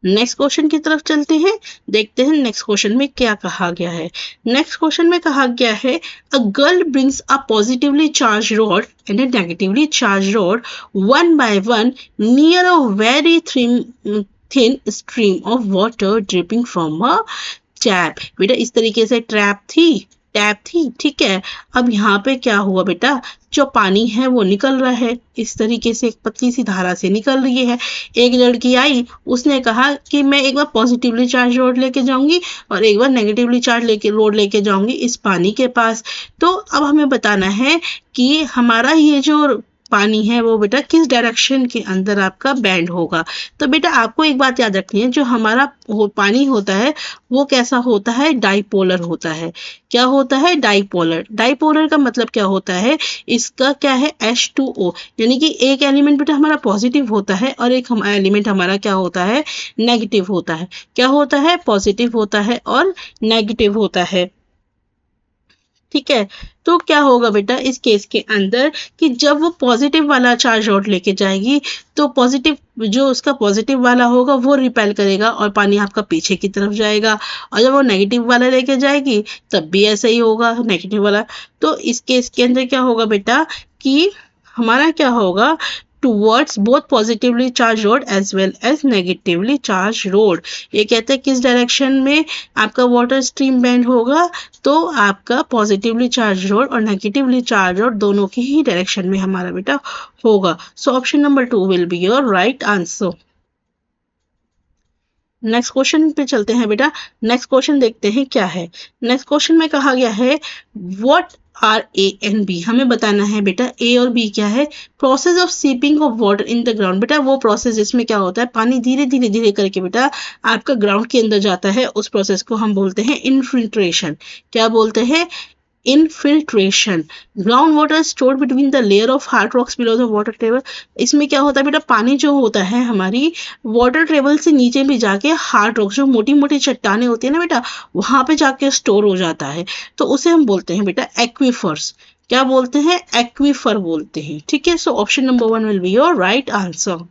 Next question की तरफ चलते हैं, देखते हैं नेक्स्ट क्वेश्चन में क्या कहा गया है। नेक्स्ट क्वेश्चन में कहा गया है, a girl brings a positively charge rod and a negatively charge rod one by one near a very thin stream of water dripping from a tap. बेटा इस तरीके से टैप थी, ठीक है। अब यहाँ पे क्या हुआ बेटा, जो पानी है वो निकल रहा है, इस तरीके से एक पतली सी धारा से निकल रही है। एक लड़की आई, उसने कहा कि मैं एक बार पॉजिटिवली चार्ज रोड लेके जाऊंगी और एक बार नेगेटिवली चार्ज रोड लेके जाऊंगी इस पानी के पास। तो अब हमें बताना है कि हमारा ये जो पानी है वो बेटा किस डायरेक्शन के अंदर आपका बैंड होगा। तो बेटा आपको एक बात याद रखनी है, जो हमारा पानी होता है वो कैसा होता है, डाइपोलर होता है। क्या होता है, डाइपोलर। डाइपोलर का मतलब क्या होता है, इसका क्या है, H2O, यानी कि एक एलिमेंट बेटा हमारा पॉजिटिव होता है और एक एलिमेंट हमारा क्या होता है, नेगेटिव होता है। क्या होता है, पॉजिटिव होता है और नेगेटिव होता है। ठीक है। तो क्या होगा बेटा इस केस के अंदर कि जब वो पॉजिटिव वाला चार्ज रॉड लेके जाएगी तो पॉजिटिव जो उसका पॉजिटिव वाला होगा वो रिपेल करेगा और पानी आपका पीछे की तरफ जाएगा, और जब वो नेगेटिव वाला लेके जाएगी तब भी ऐसा ही होगा नेगेटिव वाला। तो इस केस के अंदर क्या होगा बेटा कि हमारा क्या होगा towards both positively charge rod as well as negatively charge rod. ये कहते हैं किस डायरेक्शन में आपका वाटर स्ट्रीम बेंड होगा, तो आपका पॉजिटिवली चार्ज रोड और नेगेटिवली चार्ज रोड दोनों की ही डायरेक्शन में हमारा बेटा होगा। सो option number 2 will be your right answer. Next question पे चलते हैं बेटा। नेक्स्ट क्वेश्चन देखते हैं क्या है। नेक्स्ट क्वेश्चन में कहा गया है what are A and B. हमें बताना है बेटा ए और बी क्या है। Process of seeping of water in the ground. बेटा वो प्रोसेस जिसमें क्या होता है पानी धीरे धीरे धीरे करके बेटा आपका ग्राउंड के अंदर जाता है, उस प्रोसेस को हम बोलते हैं इनफिल्ट्रेशन। क्या बोलते हैं? Infiltration. Ground water stored between the layer of hard rocks below the water table. इसमें क्या होता है बेटा पानी जो होता है हमारी वाटर टेबल से नीचे भी जाके हार्ड रॉक्स जो मोटी मोटी चट्टाने होती है ना बेटा वहां पे जाके स्टोर हो जाता है, तो उसे हम बोलते हैं बेटा एक्वीफर्स। क्या बोलते हैं? एक्वीफर बोलते हैं। ठीक है। So option number 1 will be your right answer.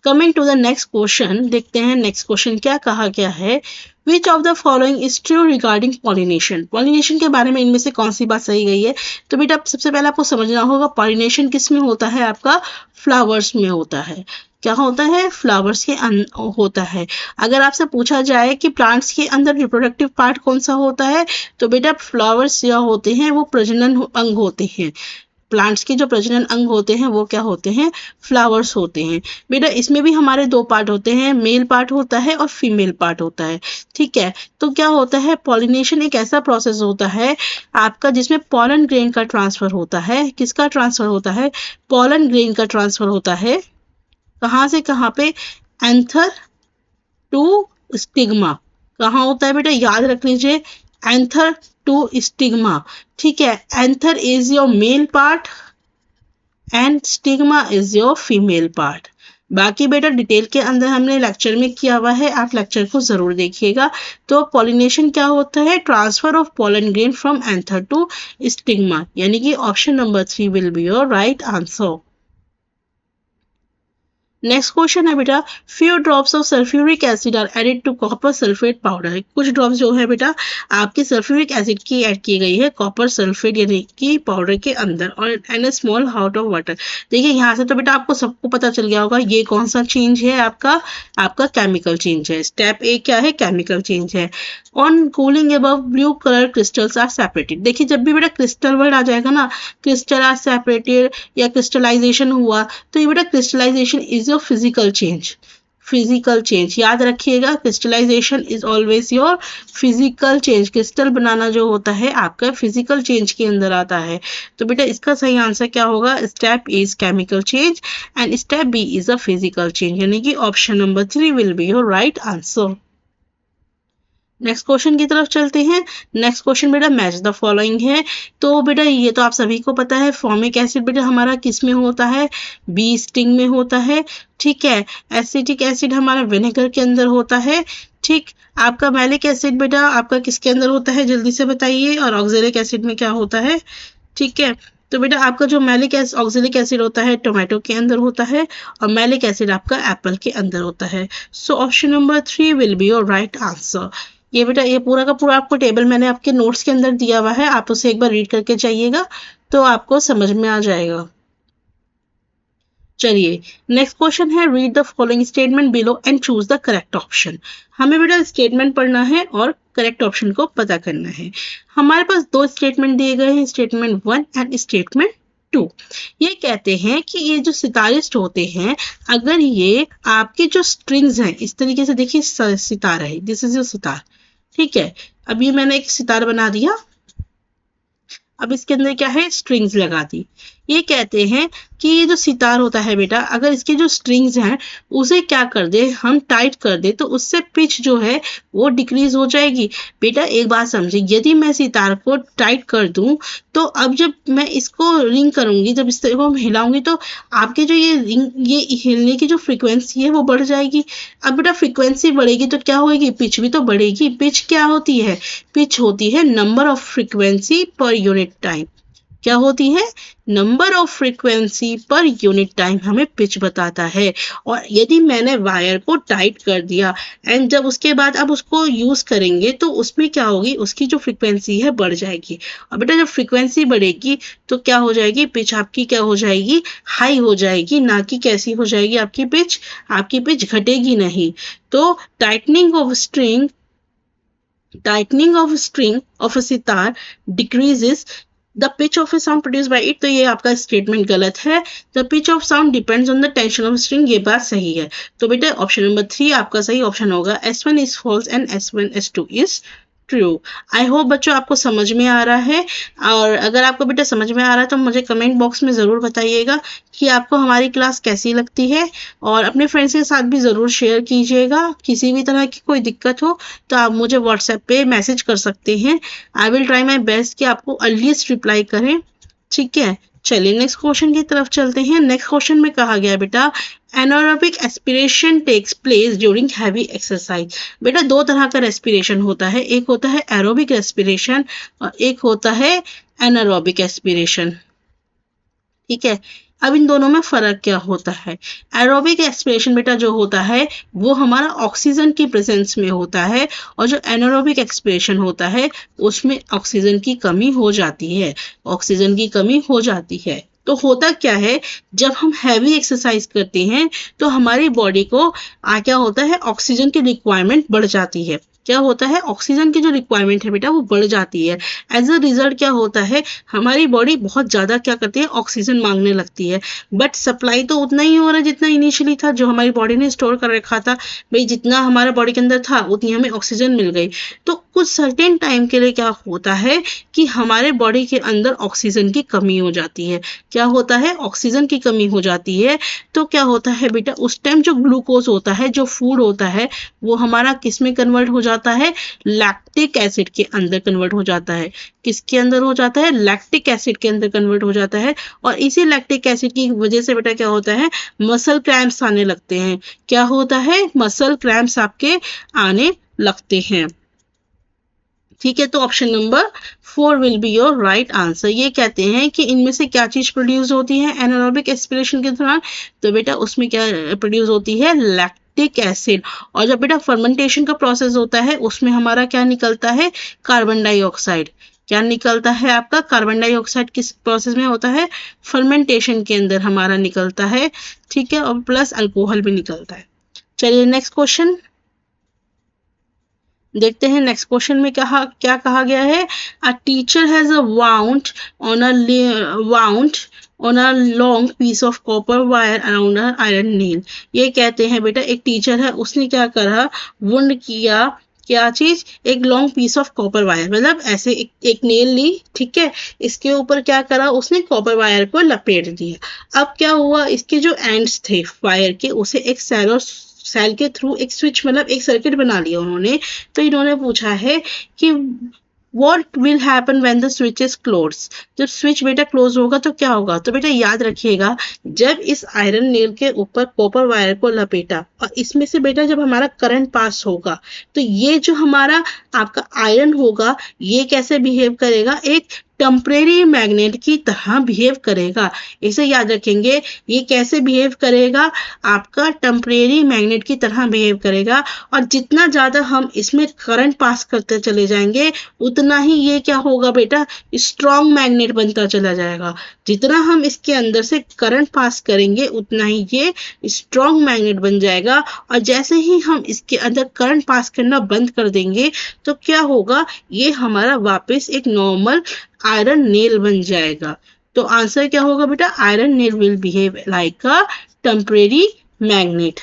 Coming to the next question, देखते हैं नेक्स्ट क्वेश्चन क्या कहा गया है। Which of the following is true regarding pollination. Pollination के बारे में इनमें से कौन सी बात सही गई है? तो बेटा सबसे पहले आपको समझना होगा पॉलिनेशन किस में होता है, आपका फ्लावर्स में होता है। क्या होता है? फ्लावर्स के होता है। अगर आपसे पूछा जाए कि प्लांट्स के अंदर रिप्रोडक्टिव पार्ट कौन सा होता है, तो बेटा फ्लावर्स या होते हैं वो प्रजनन अंग होते हैं। प्लांट्स के जो प्रजनन अंग होते हैं वो क्या होते हैं? फ्लावर्स होते हैं। बेटा इसमें भी हमारे दो पार्ट होते हैं, मेल पार्ट होता है और फीमेल पार्ट होता है। ठीक है। तो क्या होता है पॉलिनेशन एक ऐसा प्रोसेस होता है आपका जिसमें पॉलन ग्रेन का ट्रांसफर होता है। किसका ट्रांसफर होता है? पॉलन ग्रेन का ट्रांसफर होता है। कहाँ से कहाँ पे? Anther to stigma. कहाँ होता है बेटा? याद रख लीजिए एंथर टू स्टिग्मा। ठीक है। Anther is your male part and stigma is your female part. बाकी बेटा डिटेल के अंदर हमने लेक्चर में किया हुआ है, आप लेक्चर को जरूर देखिएगा। तो पॉलिनेशन क्या होता है? Transfer of pollen grain from anther to stigma, यानी कि option number 3 will be your right answer. Next question है बेटा few drops of sulphuric acid are added to copper sulphate powder. कुछ ड्रॉप्स जो है बेटा आपके सल्फ्यूरिक एसिड की ऐड की गई है कॉपर सल्फेट यानी कि पाउडर के अंदर और in a small amount of water. देखिए यहाँ से तो बेटा आपको सबको पता चल गया होगा ये कौन सा चेंज है, आपका केमिकल चेंज है। स्टेप ए क्या है? केमिकल चेंज है। On cooling above blue colour crystals are separated. देखिए जब भी बेटा क्रिस्टल वर्ड आ जाएगा ना, क्रिस्टल आर सेपरेटेड या क्रिस्टलाइजेशन हुआ, तो ये बेटा crystallisation is your physical change. Physical change याद रखिएगा, crystallisation is always your physical change. Crystal बनाना जो होता है आपका फिजिकल चेंज के अंदर आता है। तो बेटा इसका सही आंसर क्या होगा? Step A is chemical change and step B is a physical change, यानी कि option number 3 will be your right answer. Next question की तरफ चलते हैं। नेक्स्ट क्वेश्चन बेटा मैच द फॉलोइंग है। तो बेटा ये तो आप सभी को पता है फॉर्मिक एसिड बेटा हमारा किस में होता है? बी स्टिंग में होता है। ठीक है। एसिटिक एसिड हमारा विनेगर के अंदर होता है। ठीक। आपका मैलिक एसिड बेटा आपका किसके अंदर होता है जल्दी से बताइए, और ऑक्जेलिक एसिड में क्या होता है? ठीक है। तो बेटा आपका जो ऑक्जेलिक एसिड होता है टोमेटो के अंदर होता है और मैलिक एसिड आपका एप्पल के अंदर होता है। So option number 3 will be your right answer. ये बेटा ये पूरा का पूरा आपको टेबल मैंने आपके नोट्स के अंदर दिया हुआ है, आप उसे एक बार रीड करके जाइएगा तो आपको समझ में आ जाएगा। चलिए नेक्स्ट क्वेश्चन है read the following statement below and choose the correct option. हमें बेटा स्टेटमेंट पढ़ना है और करेक्ट ऑप्शन को पता करना है। हमारे पास दो स्टेटमेंट दिए गए हैं, स्टेटमेंट 1 एंड स्टेटमेंट 2। ये कहते हैं कि ये जो सितारिस्ट होते हैं अगर ये आपके जो स्ट्रिंग्स हैं इस तरीके से देखिए सितार है, दिस इज योर सितार। ठीक है। अब ये मैंने एक सितार बना दिया, अब इसके अंदर क्या है? स्ट्रिंग्स लगा दी। ये कहते हैं कि ये जो सितार होता है बेटा, अगर इसके जो स्ट्रिंग्स हैं उसे क्या कर दे, हम टाइट कर दे, तो उससे पिच जो है वो डिक्रीज हो जाएगी। बेटा एक बात समझिए, यदि मैं सितार को टाइट कर दूं तो अब जब मैं इसको रिंग करूंगी, जब इस तरह को हिलाऊंगी, तो आपके जो ये रिंग, ये हिलने की जो फ्रीक्वेंसी है वो बढ़ जाएगी। अब बेटा फ्रीक्वेंसी बढ़ेगी तो क्या होगी, पिच भी तो बढ़ेगी। पिच क्या होती है, पिच होती है number of frequency per unit time. क्या होती है, number of frequency per unit time हमें पिच बताता है। और यदि मैंने वायर को टाइट कर दिया एंड जब उसके बाद अब उसको यूज करेंगे तो उसमें क्या होगी, उसकी जो फ्रीक्वेंसी है बढ़ जाएगी। और बेटा जब फ्रीक्वेंसी बढ़ेगी तो क्या हो जाएगी, पिच आपकी क्या हो जाएगी, हाई हो जाएगी, ना कि कैसी हो जाएगी आपकी पिच घटेगी नहीं। तो tightening of string of a sitar decreases the pitch of a sound produced by it। तो ये आपका स्टेटमेंट गलत है। The pitch of sound depends on the tension of string, ये बात सही है। तो बेटा ऑप्शन नंबर 3 आपका सही ऑप्शन होगा। S1 is false and S1 S2 is true. I hope बच्चों आपको समझ में आ रहा है। और अगर आपको बेटा समझ में आ रहा है तो मुझे कमेंट बॉक्स में ज़रूर बताइएगा कि आपको हमारी क्लास कैसी लगती है, और अपने फ्रेंड्स के साथ भी ज़रूर शेयर कीजिएगा। किसी भी तरह की कोई दिक्कत हो तो आप मुझे व्हाट्सएप पे मैसेज कर सकते हैं। I will try my best कि आपको अर्लीस्ट रिप्लाई करें, ठीक है। चलिए नेक्स्ट क्वेश्चन की तरफ चलते हैं। नेक्स्ट क्वेश्चन में कहा गया बेटा, anaerobic aspiration takes place during heavy exercise. बेटा दो तरह का रेस्पिरेशन होता है, एक होता है एरोबिक रेस्पिरेशन और एक होता है एनारोबिक एस्पिरेशन, ठीक है। अब इन दोनों में फर्क क्या होता है। एरोबिक एक्सपिरेशन बेटा जो होता है वो हमारा ऑक्सीजन की प्रेजेंस में होता है, और जो एनारोबिक एक्सपिरेशन होता है उसमें ऑक्सीजन की कमी हो जाती है, ऑक्सीजन की कमी हो जाती है। तो होता क्या है, जब हम हैवी एक्सरसाइज करते हैं तो हमारी बॉडी को क्या होता है, ऑक्सीजन की रिक्वायरमेंट बढ़ जाती है। क्या होता है, ऑक्सीजन की जो रिक्वायरमेंट है बेटा वो बढ़ जाती है। एज अ रिजल्ट क्या होता है, हमारी बॉडी बहुत ज़्यादा क्या करती है, ऑक्सीजन मांगने लगती है। बट सप्लाई तो उतना ही हो रहा है जितना इनिशियली था, जो हमारी बॉडी ने स्टोर कर रखा था। भाई जितना हमारा बॉडी के अंदर था उतनी हमें ऑक्सीजन मिल गई। तो कुछ सर्टेन टाइम के लिए क्या होता है कि हमारे बॉडी के अंदर ऑक्सीजन की कमी हो जाती है। क्या होता है, ऑक्सीजन की कमी हो जाती है। तो क्या होता है बेटा, उस टाइम जो ग्लूकोज होता है, जो फूड होता है, वो हमारा किस में कन्वर्ट हो जाता है, लैक्टिक एसिड के अंदर कन्वर्ट हो जाता है। किसके अंदर हो जाता है, लैक्टिक एसिड के अंदर कन्वर्ट हो जाता है। और इसी लैक्टिक एसिड की वजह से बेटा क्या होता है, मसल क्रैम्प्स आने लगते हैं। क्या होता है, मसल क्रैम्प्स आपके आने लगते हैं, ठीक है। तो option number 4 will be your right answer. ये कहते हैं कि इनमें से क्या चीज प्रोड्यूस होती है एनारोबिक एस्पिरेशन के दौरान, तो बेटा उसमें क्या प्रोड्यूस होती है, लैक्टिक एसिड। और जब बेटा फर्मेंटेशन का प्रोसेस होता है उसमें हमारा क्या निकलता है, कार्बन डाइऑक्साइड। क्या निकलता है आपका, कार्बन डाइऑक्साइड किस प्रोसेस में होता है, फर्मेंटेशन के अंदर हमारा निकलता है, ठीक है। और प्लस अल्कोहल भी निकलता है। चलिए नेक्स्ट क्वेश्चन देखते हैं। नेक्स्ट क्वेश्चन में क्या कहा गया है, a teacher has a wound on a long piece of copper wire around a iron nail. ये कहते हैं बेटा एक टीचर है, उसने क्या करा, वुंड किया क्या चीज, एक long piece of copper wire, मतलब ऐसे एक नेल ली, ठीक है। इसके ऊपर क्या करा उसने, कॉपर वायर को लपेट दिया। अब क्या हुआ, इसके जो एंड्स थे वायर के, उसे एक सेल के थ्रू एक स्विच, मतलब एक सर्किट बना लिया उन्होंने। तो इन्होंने पूछा है कि What will happen when the switch is closed? जब स्विच बेटा क्लोज होगा तो क्या होगा, तो बेटा याद रखिएगा, जब इस आयरन नेल के ऊपर कॉपर वायर को लपेटा और इसमें से बेटा जब हमारा करंट पास होगा, तो ये जो हमारा आपका आयरन होगा ये कैसे बिहेव करेगा, एक टेम्परेरी मैग्नेट की तरह बिहेव करेगा। इसे याद रखेंगे, ये कैसे बिहेव करेगा, आपका टेम्परेरी मैग्नेट की तरह बिहेव करेगा। और जितना ज़्यादा हम इसमें करंट पास करते चले जाएंगे उतना ही ये क्या होगा बेटा, स्ट्रॉन्ग मैग्नेट बनता चला जाएगा। जितना हम इसके अंदर से करंट पास करेंगे उतना ही ये स्ट्रॉन्ग मैग्नेट बन जाएगा। और जैसे ही हम इसके अंदर करंट पास करना बंद कर देंगे तो क्या होगा, ये हमारा वापस एक नॉर्मल आयरन नेल बन जाएगा। तो आंसर क्या होगा बेटा, iron nail will behave like a temporary magnet,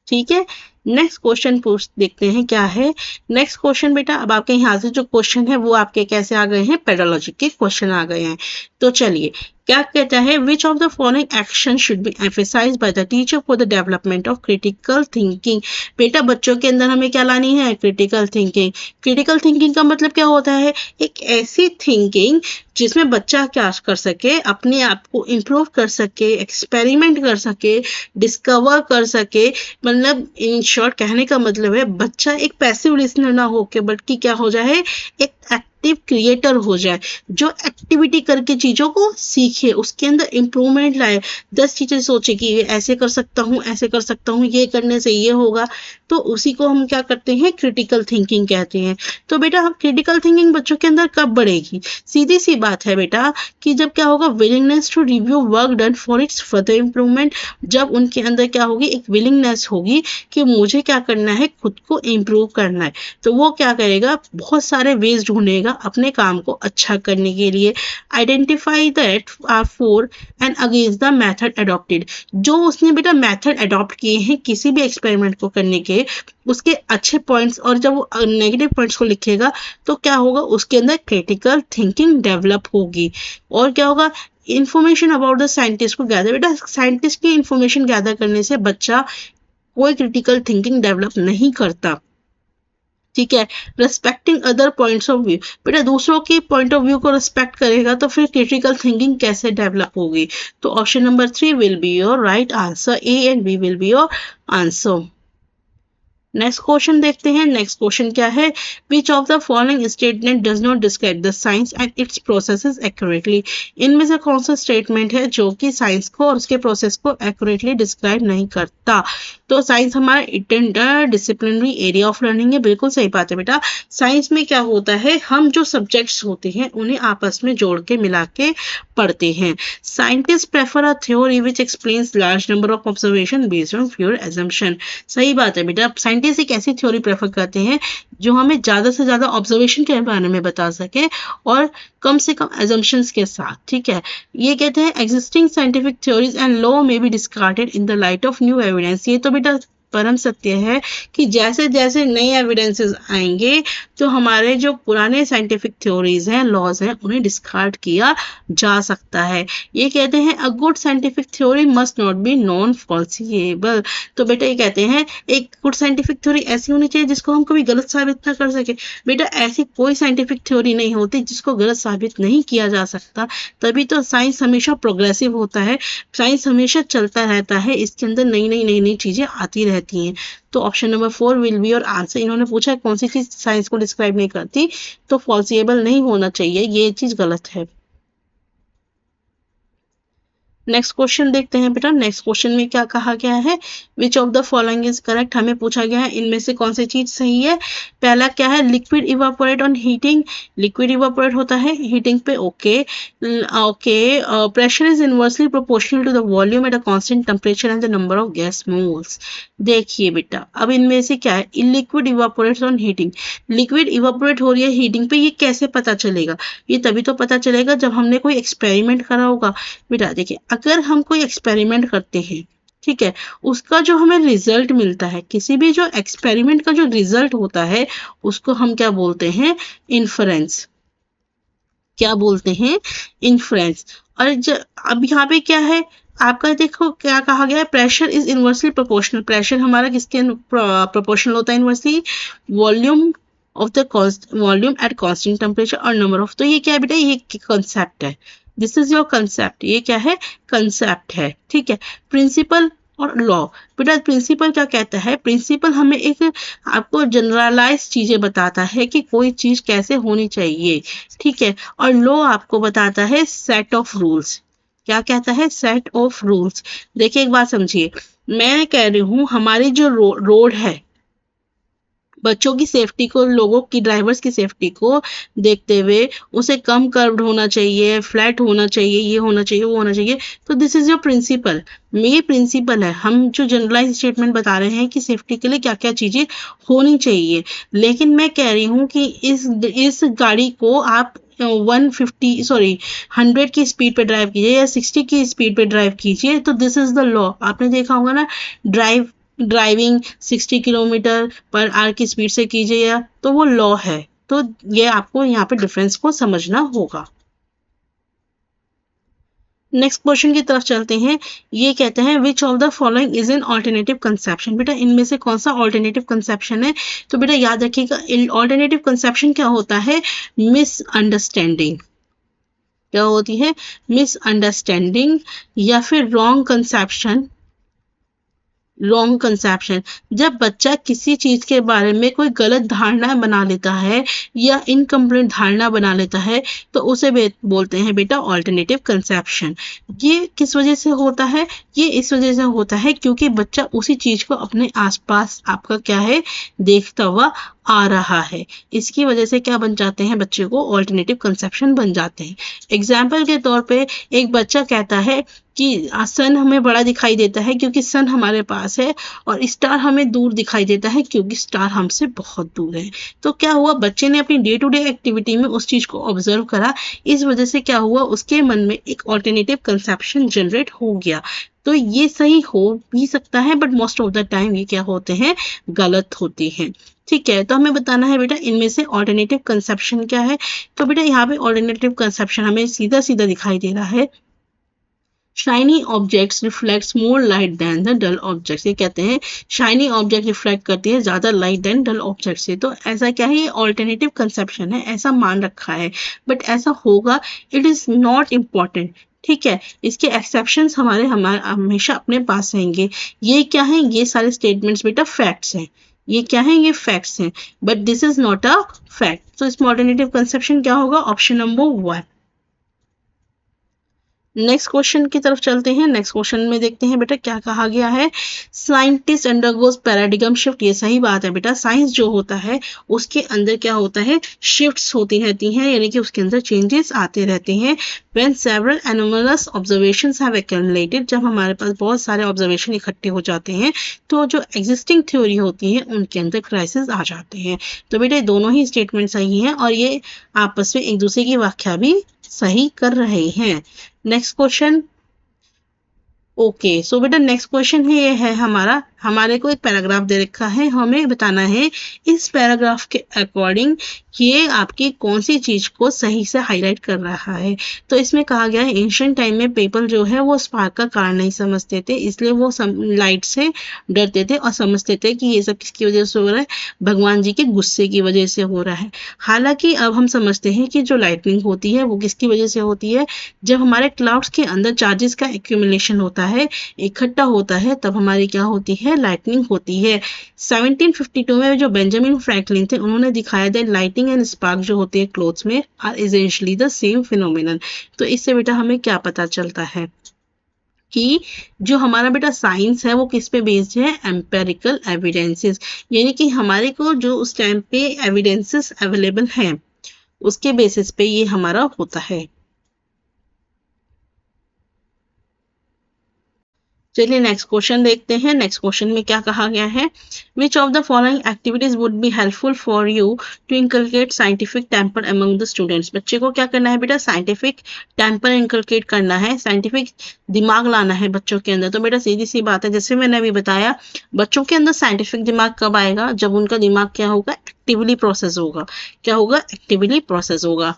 ठीक है। नेक्स्ट क्वेश्चन पूछ देखते हैं क्या है। नेक्स्ट क्वेश्चन बेटा, अब आपके यहाँ से जो क्वेश्चन है वो आपके कैसे आ गए हैं, पेडोलॉजी के क्वेश्चन आ गए हैं। तो चलिए क्या कहता है, which of the following action should be emphasised by the teacher for the development of critical thinking. बेटा बच्चों के अंदर हमें क्या लानी है, क्रिटिकल थिंकिंग। क्रिटिकल थिंकिंग का मतलब क्या होता है, एक ऐसी थिंकिंग जिसमें बच्चा क्या कर सके, अपने आप को इम्प्रूव कर सके, एक्सपेरिमेंट कर सके, डिस्कवर कर सके। मतलब इन शॉर्ट कहने का मतलब है बच्चा एक पैसिव लिसनर ना हो के बल्कि क्या हो जाए, एक एक्टिव क्रिएटर हो जाए, जो एक्टिविटी करके चीजों को सीखे, उसके अंदर इम्प्रूवमेंट लाए, 10 चीजें सोचे कि ये ऐसे कर सकता हूँ, ऐसे कर सकता हूँ, ये करने से ये होगा। तो उसी को हम क्या करते हैं, क्रिटिकल थिंकिंग कहते हैं। तो बेटा हम क्रिटिकल थिंकिंग बच्चों के अंदर कब बढ़ेगी, सीधी सी बात है बेटा कि जब क्या होगा, willingness to review work done for its further improvement. जब उनके अंदर क्या होगी, एक विलिंगनेस होगी कि मुझे क्या करना है, खुद को इम्प्रूव करना है। तो वो क्या करेगा, बहुत सारे वेज ढूंढेगा अपने काम को अच्छा करने के लिए। Identify that are for and against the method adopted. जो उसने बेटा मेथड अडॉप्ट किए हैं किसी भी एक्सपेरिमेंट को करने के, उसके अच्छे पॉइंट्स, और जब वो नेगेटिव पॉइंट्स को लिखेगा तो क्या होगा, उसके अंदर क्रिटिकल थिंकिंग डेवलप होगी। और क्या होगा, इंफॉर्मेशन अबाउट द साइंटिस्ट को गैदर। बेटा साइंटिस्ट की इंफॉर्मेशन गैदर करने से बच्चा कोई क्रिटिकल थिंकिंग डेवलप नहीं करता, ठीक है। Respecting other points of view. बेटा दूसरों के पॉइंट ऑफ व्यू को रिस्पेक्ट करेगा तो फिर क्रिटिकल थिंकिंग कैसे डेवलप होगी। तो option number 3 will be your right answer, A and B will be your answer. Next question देखते हैं। नेक्स्ट क्वेश्चन क्या है, which of the following statement does not describe the science and its processes accurately. इनमें से कौन सा statement है जो कि साइंस को और उसके प्रोसेस को एक्यूरेटली डिस्क्राइब नहीं करता। तो साइंस हमारा inter disciplinary area of learning है, बिल्कुल सही बात है बेटा। साइंस में क्या होता है, हम जो सब्जेक्ट्स होते हैं उन्हें आपस में जोड़ के मिला के पढ़ते हैं। Scientist prefer a theory which explains large number of observation based on fewer assumption. सही बात है बेटा, साइंटिस्ट एक ऐसी थ्योरी प्रेफर करते हैं जो हमें ज्यादा से ज्यादा ऑब्जर्वेशन के बारे में बता सके और कम से कम एजम्पशंस के साथ, ठीक है। ये कहते हैं existing scientific theories and law may be discarded in the light of new evidence. ये तो बेटा परम सत्य है कि जैसे जैसे नए एविडेंसेस आएंगे तो हमारे जो पुराने साइंटिफिक थ्योरीज हैं, लॉज हैं, उन्हें डिस्कार्ड किया जा सकता है। ये कहते हैं a good scientific theory must not be non falsifiable. तो बेटा ये कहते हैं एक गुड साइंटिफिक थ्योरी ऐसी होनी चाहिए जिसको हम कभी गलत साबित ना कर सके। बेटा ऐसी कोई साइंटिफिक थ्योरी नहीं होती जिसको गलत साबित नहीं किया जा सकता, तभी तो साइंस हमेशा प्रोग्रेसिव होता है, साइंस हमेशा चलता रहता है, इसके अंदर नई नई नई नई चीजें आती रहती हैं। तो option number 4 will be your answer. इन्होंने पूछा कौन सी चीज साइंस को डिस्क्राइब नहीं करती, तो फॉल्सिएबल नहीं होना चाहिए, ये चीज गलत है। नेक्स्ट क्वेश्चन देखते हैं बेटा। नेक्स्ट क्वेश्चन में क्या कहा गया है, which of the following is correct. हमें पूछा गया है इनमें से कौन सी चीज सही है। पहला क्या है, liquid evaporate on heating. Liquid evaporate होता है हीटिंग पे, okay okay. Pressure is inversely proportional to the volume at a constant temperature and the number of gas moles. देखिए बेटा अब इनमें से क्या है, liquid evaporates on heating. Liquid evaporate हो रही है हीटिंग पे, ये कैसे पता चलेगा, ये तभी तो पता चलेगा जब हमने कोई एक्सपेरिमेंट करा होगा। बेटा देखिए अगर हम कोई एक्सपेरिमेंट करते हैं, ठीक है, उसका जो हमें रिजल्ट मिलता है, किसी भी जो एक्सपेरिमेंट का जो रिजल्ट होता है उसको हम क्या बोलते हैं, इन्फरेंस। क्या बोलते हैं, इन्फ्रेंस। और अब यहाँ पे क्या है आपका, देखो क्या कहा गया है, pressure is inversely proportional. Pressure हमारा किसके प्रोपोर्शनल होता है, inversely volume of the volume at constant temperature और नंबर ऑफ। तो ये क्या है बेटा, ये कंसेप्ट है, दिस इज योर कंसेप्ट। ये क्या है, कंसेप्ट है, ठीक है। प्रिंसिपल और लॉ। बेटा प्रिंसिपल क्या कहता है, प्रिंसिपल हमें एक आपको जनरलाइज चीजें बताता है कि कोई चीज कैसे होनी चाहिए, ठीक है। और लॉ आपको बताता है सेट ऑफ रूल्स। क्या कहता है, सेट ऑफ रूल्स। देखिए एक बात समझिए, मैं कह रही हूं हमारी जो रोड है, बच्चों की सेफ्टी को, लोगों की, ड्राइवर्स की सेफ्टी को देखते हुए उसे कम कर्व्ड होना चाहिए, फ्लैट होना चाहिए, ये होना चाहिए, वो होना चाहिए। तो दिस इज योर प्रिंसिपल। ये प्रिंसिपल है, हम जो जनरलाइज स्टेटमेंट बता रहे हैं कि सेफ्टी के लिए क्या क्या चीजें होनी चाहिए। लेकिन मैं कह रही हूँ कि इस गाड़ी को आप 100 की स्पीड पे ड्राइव कीजिए या 60 की स्पीड पे ड्राइव कीजिए, तो दिस इज द लॉ। आपने देखा होगा ना, drive driving 60 kilometre per hour की स्पीड से कीजिए, तो वो लॉ है। तो ये आपको यहाँ पे डिफरेंस को समझना होगा। नेक्स्ट क्वेश्चन की तरफ चलते हैं। ये कहते हैं विच of the following is an alternative conception. बेटा इनमें से कौन सा ऑल्टरनेटिव कंसेप्शन है? तो बेटा याद रखिएगा, ऑल्टरनेटिव कंसेप्शन क्या होता है? मिसअंडरस्टैंडिंग। क्या होती है? मिसअंडरस्टैंडिंग या फिर रॉन्ग कंसेप्शन। रॉन्ग कंसेप्शन, जब बच्चा किसी चीज के बारे में कोई गलत धारणा बना लेता है या इनकम्प्लीट धारणा बना लेता है, तो उसे बोलते हैं बेटा ऑल्टरनेटिव कंसेप्शन। ये किस वजह से होता है? ये इस वजह से होता है क्योंकि बच्चा उसी चीज को अपने आसपास आपका क्या है, देखता हुआ आ रहा है। इसकी वजह से क्या बन जाते हैं, बच्चे को ऑल्टरनेटिव कंसेप्शन बन जाते हैं। एग्जाम्पल के तौर पे एक बच्चा कहता है कि सन हमें बड़ा दिखाई देता है क्योंकि सन हमारे पास है, और स्टार हमें दूर दिखाई देता है क्योंकि स्टार हमसे बहुत दूर है। तो क्या हुआ, बच्चे ने अपनी डे टू डे एक्टिविटी में उस चीज को ऑब्जर्व करा, इस वजह से क्या हुआ, उसके मन में एक ऑल्टरनेटिव कंसेप्शन जनरेट हो गया। तो ये सही हो भी सकता है, but most of the time ये क्या होते हैं, गलत होते हैं। ठीक है, तो हमें बताना है बेटा इनमें से ऑल्टरनेटिव कंसेप्शन क्या है। तो बेटा यहाँ पे ऑल्टरनेटिव कंसेप्शन हमें सीधा सीधा दिखाई दे रहा है, shiny objects reflects more light than the dull objects. ये कहते हैं शाइनी ऑब्जेक्ट रिफ्लेक्ट करती है ज्यादा लाइट देन डल ऑब्जेक्ट से। तो ऐसा क्या है, ये ऑल्टरनेटिव कंसेप्शन है, ऐसा मान रखा है, बट ऐसा होगा, इट इज नॉट इम्पॉर्टेंट। ठीक है, इसके एक्सेप्शंस हमारे हमेशा अपने पास रहेंगे। ये क्या है, ये सारे स्टेटमेंट्स बेटा फैक्ट्स हैं। ये क्या है, ये फैक्ट्स हैं, but this is not a fact. तो इसमें ऑल्टरनेटिव कंसेप्शन क्या होगा, ऑप्शन नंबर 1। नेक्स्ट क्वेश्चन की तरफ चलते हैं। नेक्स्ट क्वेश्चन में देखते हैं बेटा क्या कहा गया है। Scientist undergoes paradigm shift. ये सही बात है बेटा, साइंस जो होता है उसके अंदर क्या होता है, शिफ्ट्स होती रहती हैं, यानी कि उसके अंदर चेंजेस आते रहते हैं। When several anomalous observations have accumulated, जब हमारे पास बहुत सारे ऑब्जर्वेशन इकट्ठे हो जाते हैं, तो जो एग्जिस्टिंग थ्योरी होती है उनके अंदर क्राइसिस आ जाते हैं। तो बेटा दोनों ही स्टेटमेंट सही हैं और ये आपस में एक दूसरे की व्याख्या भी सही कर रहे हैं। Next question. ओके, सो बेटा नेक्स्ट क्वेश्चन है, ये है हमारे को एक पैराग्राफ दे रखा है, हमें बताना है इस पैराग्राफ के अकॉर्डिंग ये आपकी कौन सी चीज को सही से हाईलाइट कर रहा है। तो इसमें कहा गया है एंशिएंट टाइम में पीपल जो है वो स्पार्क का कारण नहीं समझते थे, इसलिए वो लाइट से डरते थे और समझते थे कि ये सब किसकी वजह से हो रहा है, भगवान जी के गुस्से की वजह से हो रहा है। हालांकि अब हम समझते हैं कि जो लाइटनिंग होती है वो किसकी वजह से होती है, जब हमारे क्लाउड्स के अंदर चार्जेस का एक्यूमुलेशन होता है, इकट्ठा होता है, तब हमारी क्या होती है, लाइटनिंग होती है। 1752 में जो बेंजामिन फ्रैंकलिन थे उन्होंने दिखाया था लाइटिंग एंड स्पार्क जो होती है क्लोथ्स में are essentially the same phenomenon. तो इससे बेटा हमें क्या पता चलता है कि जो हमारा बेटा साइंस है वो किस पे बेस्ड है, एम्पेरिकल एविडेंसेस, यानी कि हमारे को जो उस टाइम पे एविडेंसेस अवेलेबल हैं उसके बेसिस पे ये हमारा होता है। चलिए नेक्स्ट क्वेश्चन देखते हैं। नेक्स्ट क्वेश्चन में क्या कहा गया है, which of the following activities would be helpful for you to inculcate scientific temper among the students. बच्चे को क्या करना है बेटा, साइंटिफिक टेम्पर इनकलकेट करना है, साइंटिफिक दिमाग लाना है बच्चों के अंदर। तो बेटा सीधी सी बात है, जैसे मैंने अभी बताया, बच्चों के अंदर साइंटिफिक दिमाग कब आएगा, जब उनका दिमाग क्या होगा, एक्टिवली प्रोसेस होगा। क्या होगा, एक्टिवली प्रोसेस होगा।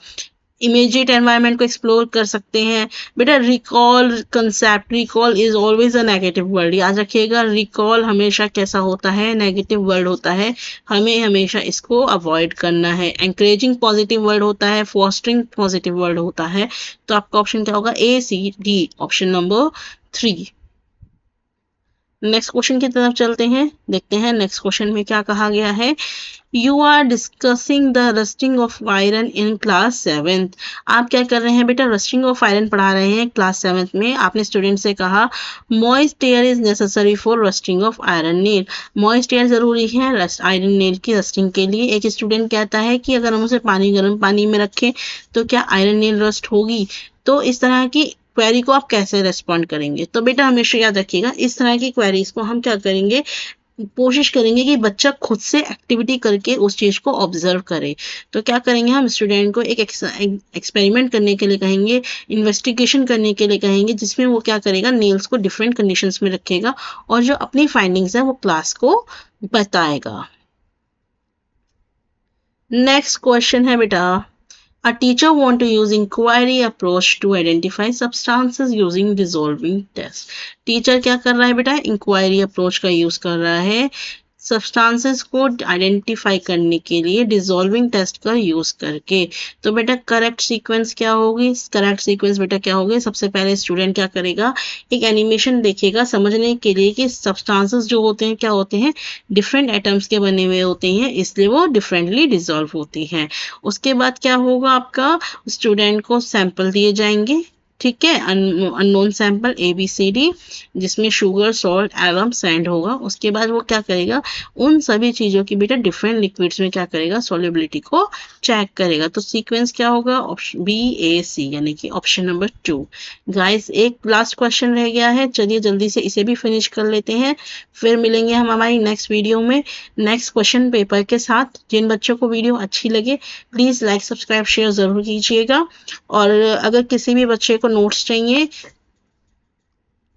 इमीडिएट एनवायरनमेंट को एक्सप्लोर कर सकते हैं। बेटा recall concept, recall is always a negative word, याद रखिएगा, रिकॉल हमेशा कैसा होता है, नेगेटिव वर्ड होता है, हमें हमेशा इसको अवॉइड करना है। एंकरेजिंग पॉजिटिव वर्ड होता है, फॉस्टरिंग पॉजिटिव वर्ड होता है। तो आपका ऑप्शन क्या होगा, A C D, option number 3। Next question की तरफ चलते हैं, देखते हैं नेक्स्ट क्वेश्चन में क्या कहा गया है। You are discussing the rusting of iron in class 7th। आप क्या कर रहे हैं बेटा, रस्टिंग ऑफ आयरन पढ़ा रहे हैं क्लास 7th में। आपने स्टूडेंट से कहा moist air is necessary for rusting of iron nail. Moist air जरूरी है आयरन नेल की रस्टिंग के लिए। एक स्टूडेंट कहता है कि अगर हम उसे गर्म पानी में रखें तो क्या आयरन नेल रस्ट होगी। तो इस तरह की क्वेरी को आप कैसे रेस्पॉन्ड करेंगे। तो बेटा हमेशा याद रखिएगा, इस तरह की क्वेरीज को हम क्या करेंगे, कोशिश करेंगे कि बच्चा खुद से एक्टिविटी करके उस चीज़ को ऑब्जर्व करे। तो क्या करेंगे, हम स्टूडेंट को एक एक्सपेरिमेंट करने के लिए कहेंगे, इन्वेस्टिगेशन करने के लिए कहेंगे, जिसमें वो क्या करेगा, नेल्स को डिफरेंट कंडीशंस में रखेगा और जो अपनी फाइंडिंग्स है वो क्लास को बताएगा। नेक्स्ट क्वेश्चन है बेटा, a teacher want to use inquiry approach to identify substances using dissolving test. Teacher क्या कर रहा है बेटा, इंक्वायरी अप्रोच का यूज कर रहा है सब्सटेंसेस को आइडेंटिफाई करने के लिए डिसॉल्विंग टेस्ट का यूज करके। तो बेटा करेक्ट सीक्वेंस क्या होगी, करेक्ट सीक्वेंस बेटा क्या होगी, सबसे पहले स्टूडेंट क्या करेगा, एक एनिमेशन देखेगा समझने के लिए कि सब्सटेंसेस जो होते हैं क्या होते हैं, डिफरेंट एटम्स के बने हुए होते हैं, इसलिए वो डिफरेंटली डिसॉल्व होती हैं। उसके बाद क्या होगा, आपका स्टूडेंट को सैंपल दिए जाएंगे, ठीक है, अननोन सैंपल ABCD, जिसमें शुगर, सॉल्ट, एलम, सैंड होगा। उसके बाद वो क्या करेगा, उन सभी चीज़ों की बेटा डिफरेंट लिक्विड्स में क्या करेगा, सॉल्युबिलिटी को चेक करेगा। तो सीक्वेंस क्या होगा, ऑप्शन BAC, यानी कि ऑप्शन नंबर 2। गाइस एक लास्ट क्वेश्चन रह गया है, चलिए जल्दी से इसे भी फिनिश कर लेते हैं, फिर मिलेंगे हम हमारी नेक्स्ट वीडियो में नेक्स्ट क्वेश्चन पेपर के साथ। जिन बच्चों को वीडियो अच्छी लगे प्लीज़ लाइक, सब्सक्राइब, शेयर ज़रूर कीजिएगा। और अगर किसी भी बच्चे को नोट्स चाहिए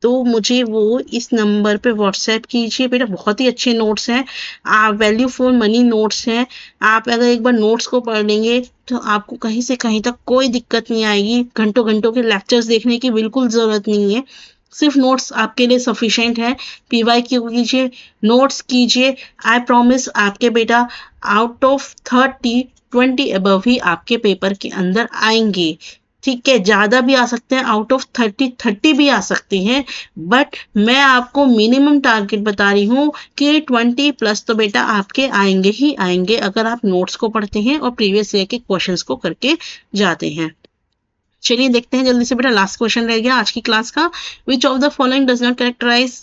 तो मुझे वो इस नंबर पे व्हाट्सएप कीजिए, बेटा बहुत ही अच्छे नोट्स हैं, आप वैल्यू फॉर मनी नोट्स हैं। आप अगर एक बार नोट्स को पढ़ लेंगे तो आपको कहीं से कहीं तक कोई दिक्कत नहीं आएगी, घंटों घंटों के लेक्चर्स देखने की बिल्कुल ज़रूरत नहीं है, सिर्फ नोट्स आपके लिए सफिशेंट है। PYQ कीजिए, नोट्स कीजिए, आई प्रॉमिस आपके बेटा आउट ऑफ 20 अबव ही आपके पेपर के अंदर आएंगे, ठीक है, ज़्यादा भी आ सकते हैं, आउट ऑफ 30 भी आ सकते हैं, बट मैं आपको मिनिमम टारगेट बता रही हूँ कि 20+ तो बेटा आपके आएंगे ही आएंगे अगर आप नोट्स को पढ़ते हैं और प्रीवियस ईयर के क्वेश्चंस को करके जाते हैं। चलिए देखते हैं जल्दी से बेटा, लास्ट क्वेश्चन रह गया आज की क्लास का, which of the following does not characterize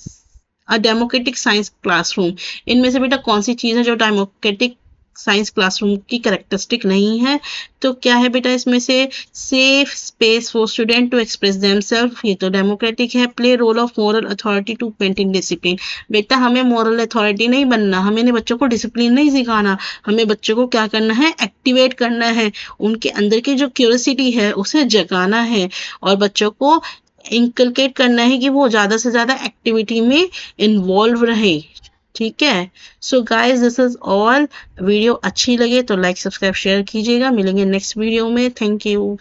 a democratic science classroom. इनमें से बेटा कौन सी चीज़ है जो डेमोक्रेटिक साइंस क्लासरूम की कैरेक्टरिस्टिक नहीं है। तो क्या है बेटा इसमें से, safe space for student to express themselves, ये तो डेमोक्रेटिक है। Play role of moral authority to maintain discipline, बेटा हमें मोरल अथॉरिटी नहीं बनना, हमें बच्चों को डिसिप्लिन नहीं सिखाना, हमें बच्चों को क्या करना है, एक्टिवेट करना है, उनके अंदर की जो क्यूरियोसिटी है उसे जगाना है और बच्चों को इंकलकेट करना है कि वो ज़्यादा से ज़्यादा एक्टिविटी में इन्वॉल्व रहे, ठीक है। So guys this is all, video अच्छी लगे तो लाइक, सब्सक्राइब, शेयर कीजिएगा, मिलेंगे नेक्स्ट वीडियो में, थैंक यू।